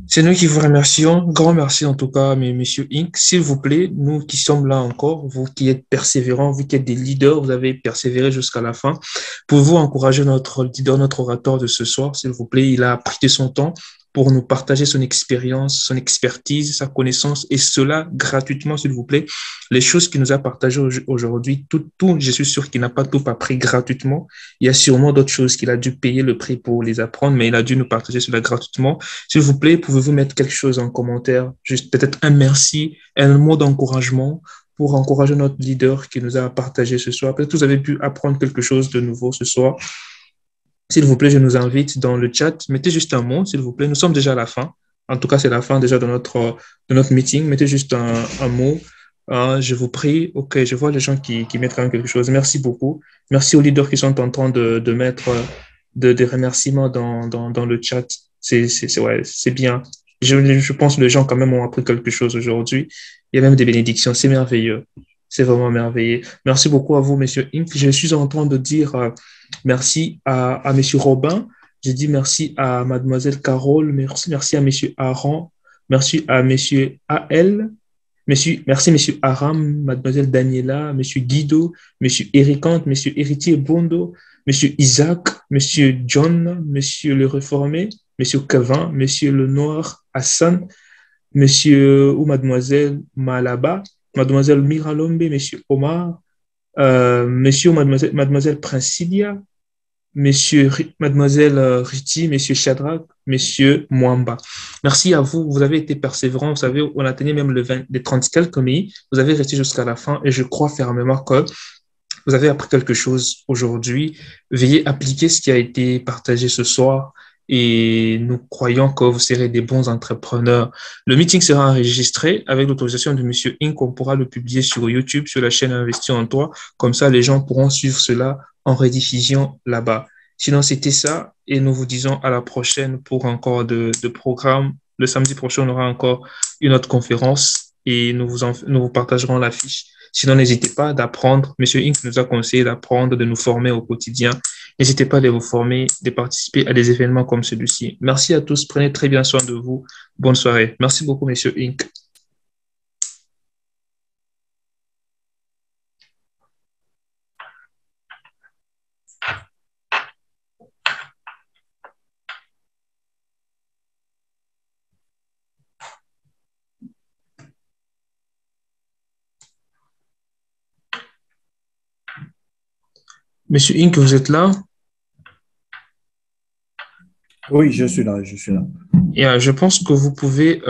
C'est nous qui vous remercions. Grand merci en tout cas, mais Monsieur Inc. S'il vous plaît, nous qui sommes là encore, vous qui êtes persévérants, vous qui êtes des leaders, vous avez persévéré jusqu'à la fin. Pouvez-vous encourager notre leader, notre orateur de ce soir, s'il vous plaît? Il a pris de son temps pour nous partager son expérience, son expertise, sa connaissance, et cela gratuitement, s'il vous plaît. Les choses qu'il nous a partagées aujourd'hui, tout, je suis sûr qu'il n'a pas tout appris gratuitement. Il y a sûrement d'autres choses qu'il a dû payer le prix pour les apprendre, mais il a dû nous partager cela gratuitement. S'il vous plaît, pouvez-vous mettre quelque chose en commentaire, juste peut-être un merci, un mot d'encouragement pour encourager notre leader qui nous a partagé ce soir. Peut-être que vous avez pu apprendre quelque chose de nouveau ce soir. S'il vous plaît, je nous invite dans le chat. Mettez juste un mot, s'il vous plaît. Nous sommes déjà à la fin. En tout cas, c'est la fin déjà de notre meeting. Mettez juste un mot. Je vous prie. OK, je vois les gens qui mettent quand même quelque chose. Merci beaucoup. Merci aux leaders qui sont en train de mettre des remerciements dans le chat. C'est bien. Je pense que les gens quand même ont appris quelque chose aujourd'hui. Il y a même des bénédictions. C'est merveilleux. C'est vraiment merveilleux. Merci beaucoup à vous, Monsieur Inc. Je suis en train de dire merci à Monsieur Robin. J'ai dit merci à Mademoiselle Carole. Merci à Monsieur Aaron. Merci à Monsieur AL. Merci, Monsieur Aram, Mademoiselle Daniela, Monsieur Guido, Monsieur Éricante, Monsieur Héritier Bondo, Monsieur Isaac, Monsieur John, Monsieur le Réformé, Monsieur Kevin, Monsieur le Noir Hassan, Monsieur ou Mademoiselle Malaba, Mademoiselle Miralombe, Monsieur Omar, Monsieur ou Mademoiselle Princilia, Mademoiselle Riti, Monsieur Shadrach, Monsieur Mwamba. Merci à vous. Vous avez été persévérants. Vous savez, on atteignait même les 30 quelques minutes. Vous avez resté jusqu'à la fin et je crois fermement que vous avez appris quelque chose aujourd'hui. Veuillez appliquer ce qui a été partagé ce soir et nous croyons que vous serez des bons entrepreneurs. Le meeting sera enregistré avec l'autorisation de Monsieur Inc. On pourra le publier sur YouTube, sur la chaîne Investir en toi. Comme ça, les gens pourront suivre cela en rediffusion là-bas. Sinon, c'était ça et nous vous disons à la prochaine pour encore de programmes. Le samedi prochain, on aura encore une autre conférence et nous vous partagerons la fiche. Sinon, n'hésitez pas d'apprendre. Monsieur Inc. nous a conseillé d'apprendre, de nous former au quotidien. N'hésitez pas de vous former, de participer à des événements comme celui-ci. Merci à tous. Prenez très bien soin de vous. Bonne soirée. Merci beaucoup, Monsieur Inc. Monsieur Inc., vous êtes là? Oui, je suis là, je suis là. Et je pense que vous pouvez